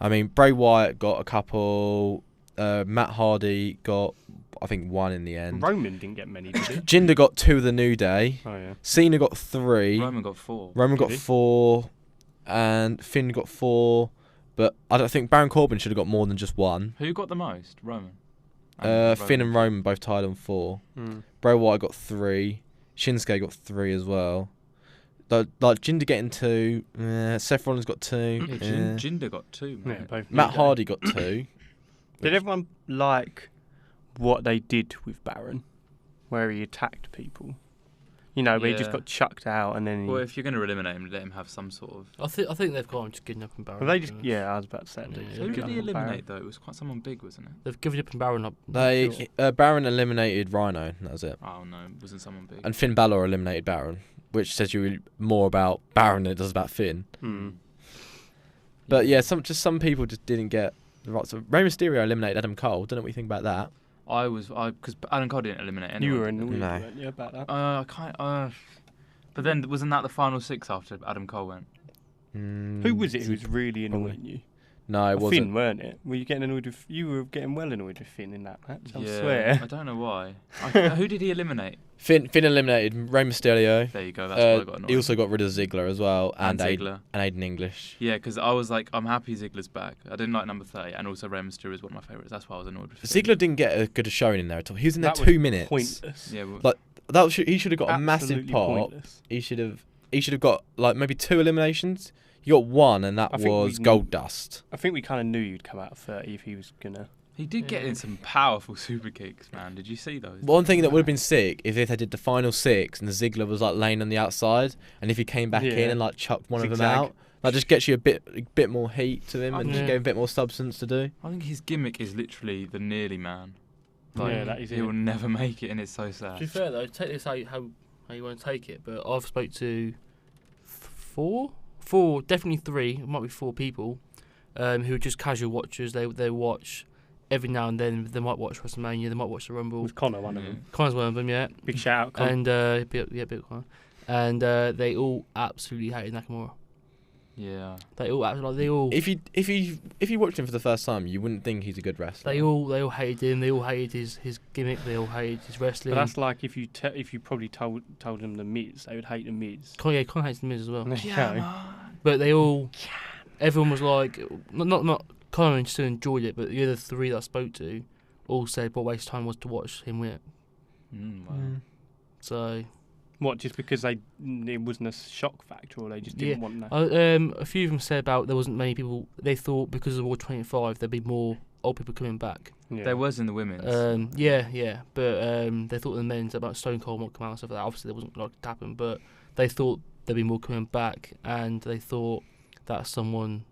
I mean, Bray Wyatt got a couple. Matt Hardy got, I think, one in the end. Roman didn't get many, did he? Jinder got 2 of the New Day. Oh yeah. Cena got 3. Roman got 4. Roman got Did he? 4. And Finn got 4. But I don't think Baron Corbin should have got more than just 1. Who got the most? Roman. Finn and Roman both tied on 4. Bray Wyatt got 3. Shinsuke got 3 as well. Like Jinder getting 2. Seth Rollins got 2. Yeah, Jinder got 2, Yeah, mate. both Matt New Day. Hardy got 2. Did everyone like what they did with Baron, where he attacked people? You know, where he just Yeah. got chucked out and then. Well, if you're going to eliminate him, let him have some sort of... I think they've got him just giving up on Baron. Well, they just. to be honest. Yeah, I was about to say. Yeah, they just yeah. Who give did he up on Baron. eliminate, though? It was quite someone big, wasn't it? They've given up on Baron. Up. Baron eliminated Rhino. And that was it. Oh, no, it wasn't someone big. And Finn Balor eliminated Baron, which says you more about Baron than it does about Finn. But yeah, some people just didn't get the right. So Rey Mysterio eliminated Adam Cole. Don't know what you think about that. Because Adam Cole didn't eliminate anyone. You were annoyed, No. weren't you, about that? I can't... but then, wasn't that the final 6 after Adam Cole went? Who was it who was really annoying you? No, it wasn't. Finn, weren't it? Were you getting annoyed with? You were getting well annoyed with Finn in that match. I Yeah, swear. I don't know why. Who did he eliminate? Finn eliminated Rey Mysterio. There you go, that's why I got annoyed. He also got rid of Ziggler as well, and Ziggler. Aiden English. Yeah, because I was like, I'm happy Ziggler's back. I didn't like number 30, and also Rey Mysterio is one of my favourites. That's why I was annoyed with Finn. Ziggler didn't get a good showing in there at all. He was in there That was 2 minutes. Pointless. Yeah, well, Like he should have got a massive Absolutely pop. pointless. He should have got like maybe 2 eliminations. He got 1, and that I think was we- Gold Dust. I think we kind of knew you'd come out of 30 if he was gonna. he did get in some powerful super kicks, man. Did you see those? One thing that would have been sick is if they did the final 6 and the Ziggler was like laying on the outside, and if he came back in Yeah. and like chucked one of them Zigzag. out, that just gets you a bit more heat to him and Yeah. just gave him a bit more substance to do. I think his gimmick is literally the nearly man. Yeah, that is he it. will never make it, and it's so To sad. be fair though, take this how you want to take it. But I've spoke to 4, definitely 3. It might be 4 people who are just casual watchers. They watch every now and then. They might watch WrestleMania. They might watch the Rumble. Was Connor one of Yeah. them? Connor's one of them, yeah. Big shout out, Connor. And big Connor. And they all absolutely hated Nakamura. Yeah. They all absolutely. They all. If you watched him for the first time, you wouldn't think he's a good wrestler. They all hated him. They all hated his gimmick. They all hated his wrestling. But that's like if you probably told them the Miz, they would hate the Miz. Connor hates the Miz as well. There you go. But they all, everyone was like, not Connor still enjoyed it, but the other 3 that I spoke to all said what a waste of time was to watch him win it. Wow. So What? Just because it wasn't a shock factor, or they just didn't want that? a few of them said about there wasn't many people. They thought because of War 25 there'd be more old people coming back. Yeah. There was in the women's. Yeah, but they thought the men's about Stone Cold might come out and stuff like that. Obviously, there wasn't like to happen, but they thought there'd be more coming back, and they thought that someone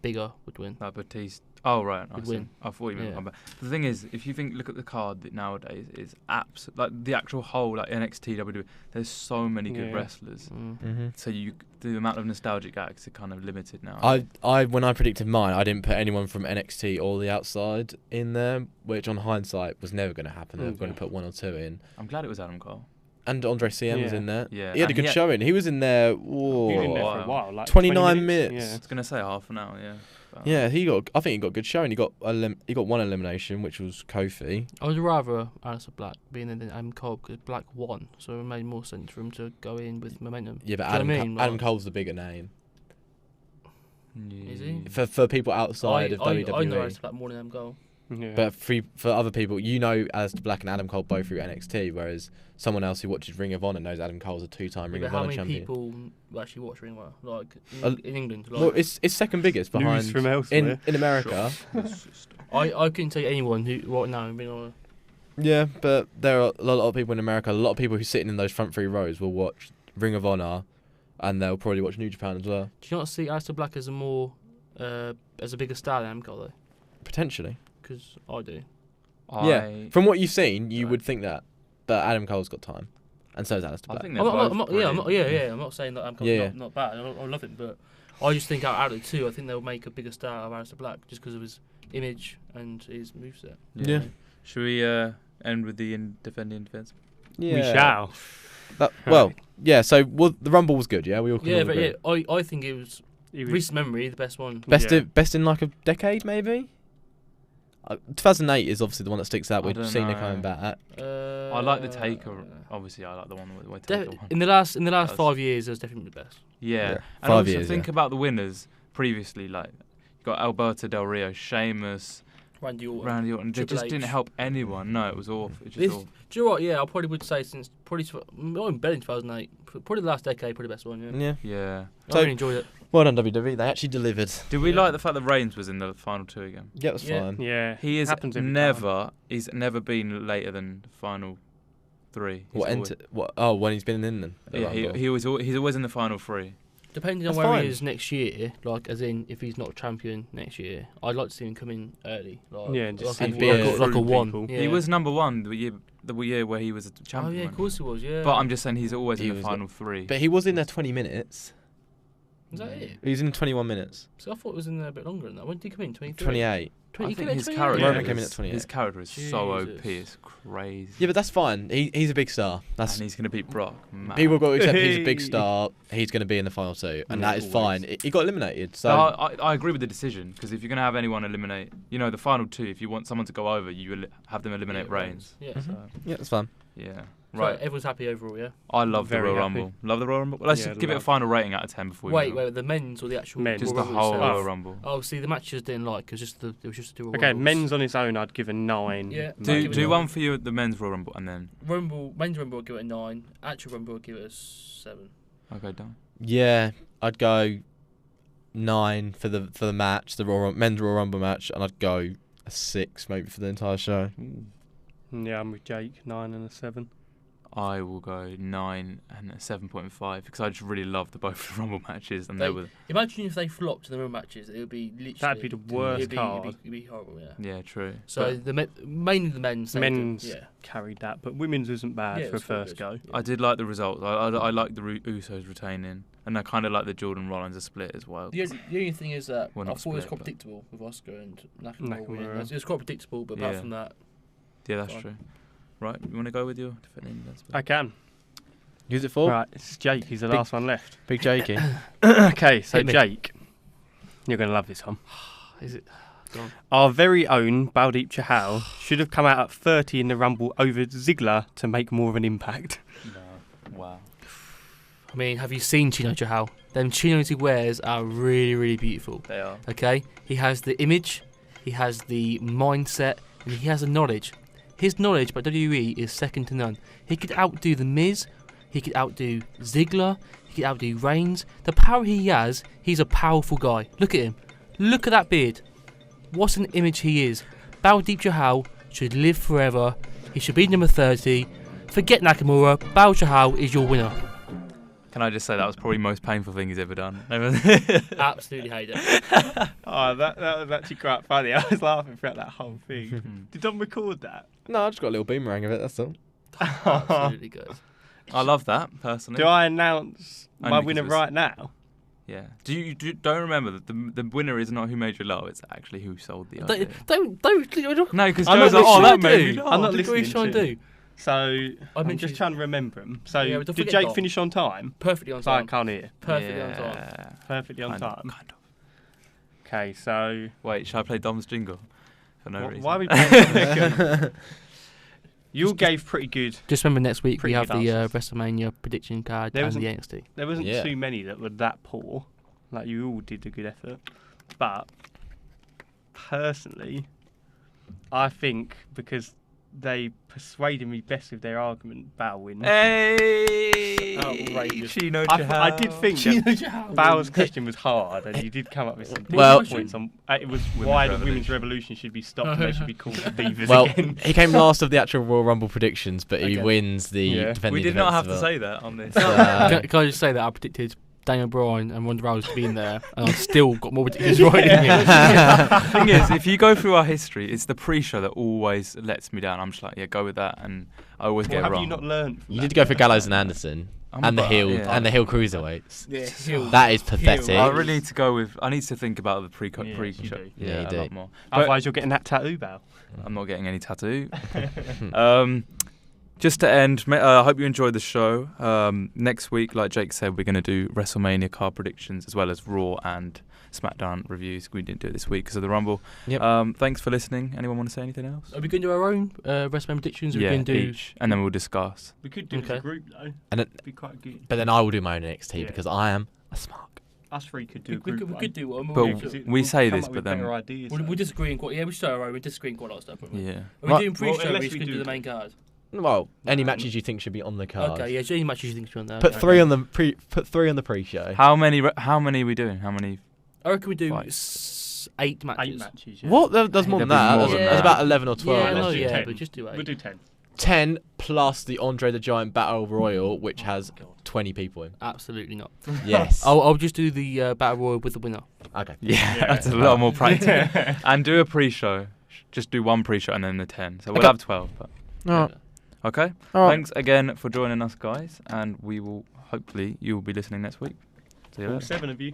bigger would win. Like Batista. Oh, right. I Would see. win. I thought you meant Yeah. come back. The thing is, if you look at the card that nowadays is like the actual whole like NXT WWE, there's so many good Yeah. wrestlers. Mm-hmm. So the amount of nostalgic acts are kind of limited now. When I predicted mine, I didn't put anyone from NXT or the outside in there, which on hindsight was never going to happen. They were going to put 1 or 2 in. I'm glad it was Adam Cole. And Andre CM was Yeah. in there. Yeah. He had a And good showing. He was in there. He was in there for a Wow. while, like 29 20 minutes. I was gonna say half an hour. Yeah. But, Yeah, I think he got a good showing. He got 1 elimination, which was Kofi. I would rather Alistair Black being in than Adam Cole because Black won, so it made more sense for him to go in with momentum. Yeah, but Do you know what I mean? Adam Like- Cole's the bigger name. Is he? For people outside of WWE. I know Aleister Black more than Adam Cole. Yeah. But for other people, Aleister Black and Adam Cole both through NXT, whereas someone else who watches Ring of Honor knows Adam Cole's a 2-time Ring of Honor champion. How many people actually watch Ring of Honor? Like in England? Like, Well, it's second biggest behind News from elsewhere. in America. I couldn't tell you anyone who right now in Ring of Honor. Yeah, but there are a lot of people in America. A lot of people who sitting in those front 3 rows will watch Ring of Honor, and they'll probably watch New Japan as well. Do you not see Aleister Black as a bigger star than Adam Cole though? Potentially. Because I do. Yeah, from what you've seen, you would think that, but Adam Cole's got time, and so has Aleister Black. I think they're both I'm not saying that Adam Cole's not bad. I love him, but I just think out of the two, I think they'll make a bigger star of Aleister Black just because of his image and his moveset. Yeah. Should we end with the defending indefensible? Yeah. We shall. So the Rumble was good, yeah? We all can all agree. I think it was recent memory, the best one. Best in like a decade, maybe? 2008 is obviously the one that sticks out with Cena coming back. I like the Takeover. Obviously, I like the one with Takeover. In the last 5 years, it was definitely the best. Yeah. And 5 also years, think about the winners previously. Like, you got Alberto Del Rio, Sheamus, Randy Orton. They just didn't help anyone. No, it was awful. It just awful. Do you know what? Yeah, I probably would say since not even better in 2008. Probably the last decade, probably the best one. Yeah. I really enjoyed it. Well done, WWE. They actually delivered. Did we like the fact that Reigns was in the final 2 again? Yeah, it was fine. Yeah. He's never been later than the final 3. When he's been in then? Yeah, he's always in the final 3. Depending on where he is next year, like as in if he's not champion next year, I'd like to see him come in early. And just like a 1. Yeah. He was number 1 the year where he was a champion. Oh yeah, of course he was. Yeah. But I'm just saying he's always in the final 3. But he was in there 20 minutes. Is that it? He was in 21 minutes. So I thought it was in there a bit longer than that. When did he come in? 28. I think his Roman came in at 28. His character is so OP, it's crazy. Yeah, but that's fine. He's a big star. And he's going to beat Brock. Man. People got to accept he's a big star. He's going to be in the final 2, and that is fine. He got eliminated. So I agree with the decision, because if you're going to have anyone eliminate, the final 2, if you want someone to go over, you have them eliminate Reigns. Yeah, yeah, that's fine. Yeah. Right, everyone's happy overall, yeah? I love the Royal Rumble. Love the Royal Rumble. Let's give it a final rating out of 10 before we Wait, the men's or the actual men's? Just the whole Royal Rumble. Oh, see, the matches didn't like, it was just the Royal Okay, Rumbles. men's on its own, I'd give a 9. Yeah. Do one for you at the men's Royal Rumble, and then... Men's Rumble, I'd give it a 9. Actual Rumble, I'd give it a 7. Okay, done. Yeah, I'd go 9 for the match, the men's Royal Rumble match, and I'd go a 6 maybe for the entire show. Yeah, I'm with Jake, 9 and a 7. I will go 9 and a 7.5 because I just really love the both Rumble matches, and they were. Imagine if they flopped in the Rumble matches, it would be literally. That'd be the worst card. It'd be horrible, yeah. Yeah, true. So mainly the men's. Men's carried that, but women's wasn't bad for a first go. Yeah. I did like the results. I like the Usos retaining, and I kind of like the Jordan Rollins split as well. The only thing is that I thought it was quite but predictable with Oscar and Nakamura. It was quite predictable, but apart from that. Yeah, that's true. Right, you want to go with your defending? I can. Who's it for? Right, it's Jake. He's the last one left. Big Jakey. Okay, so Jake, you're going to love this one. Is it? Our very own Baldeep Chahal should have come out at 30 in the Rumble over Ziggler to make more of an impact. No. Wow. I mean, have you seen Chino Chahal? Them chinos he wears are really, really beautiful. They are. Okay? He has the image, he has the mindset, and he has the knowledge. His knowledge about WWE is second to none. He could outdo The Miz, he could outdo Ziggler, he could outdo Reigns. The power he has, he's a powerful guy. Look at him. Look at that beard. What an image he is. Baldeep Chahal should live forever. He should be number 30. Forget Nakamura. Baldeep Chahal is your winner. Can I just say that was probably the most painful thing he's ever done? Absolutely hate it. That was actually quite funny. I was laughing throughout that whole thing. Did Dom record that? No, I just got a little boomerang of it, that's all. Absolutely good. I love that, personally. Do I announce my winner right now? Yeah. Don't remember that the winner is not who made you laugh, it's actually who sold the idea. Don't. No, because I'm Joe's not like, that listening made me to. laugh. I'm not What are you trying to do? So I'm just trying to remember them. So Yeah, but don't did forget Jake Dom. finish on time? Perfectly on So I time. can't hear. Perfectly on time. Perfectly on Kind time. of. Okay, so Wait, should I play Dom's jingle? For no reason. why are we playing? You gave pretty good. Just remember next week we Pretty have good the answers. WrestleMania prediction card and the NXT. There wasn't too many that were that poor. Like, you all did a good effort. But, personally, I think because they persuaded me best with their argument, Bow wins. Hey! Outrageous. Chino I did think that Bow's question was hard, and you did come up with some points on. It was why the women's revolution should be stopped and they should be called the Beavers again. He came last of the actual Royal Rumble predictions, but he wins the defending. We did not have to Invincible. say that on this. Can I just say that I predicted Daniel Bryan and Ronda Rousey to be in there, and I've still got more predictions right in here. The thing is, if you go through our history, it's the pre-show that always lets me down. I'm just like, yeah, go with that, and I always get it Have wrong. you not learned? You did go for Gallows and Anderson. And the heel cruiserweights. Yeah, That is pathetic. I really need to go with. I need to think about the pre-show. Yeah, Yeah, you a do. lot more. Otherwise, you're getting that tattoo, Bow. I'm not getting any tattoo. Just to end, I hope you enjoyed the show. Next week, like Jake said, we're going to do WrestleMania card predictions as well as Raw and SmackDown reviews. We didn't do it this week because of the Rumble. Yep. Thanks for listening. Anyone want to say anything else? Are we going to do our own WrestleMania predictions? Or Yeah, we can do each, and then we'll discuss. We could do it as a group, though. And It'd be quite good. But then I will do my own NXT because I am a smart. Us three could do a we group could do one. But we say this, but then we'll disagree in quite. Yeah, we show our own. We disagree in quite a lot of stuff. Won't we? yeah. Are we doing pre-show? unless we just we going to do do the main card. Well, any matches you think should be on the card. Okay, yeah. So any matches you think should be on there. Put okay. three on the pre-show. How many are we doing? How many? I reckon we do Fights. 8 matches. 8 matches. Yeah. What? There's more than that. There'll be more There's than about that. 11 or 12. Yeah, let's do 10. but just do 8. We'll do 10. 10 plus the Andre the Giant Battle Royal, which has 20 people in. Absolutely not. Yes. I'll just do the Battle Royal with the winner. Okay. Yeah, that's a lot more practical. And do a pre-show. Just do one pre-show and then the 10. So we'll Okay. have 12. But Alright. okay. Alright. Thanks again for joining us, guys, and we will hopefully you will be listening next week. See you All later. 7 of you.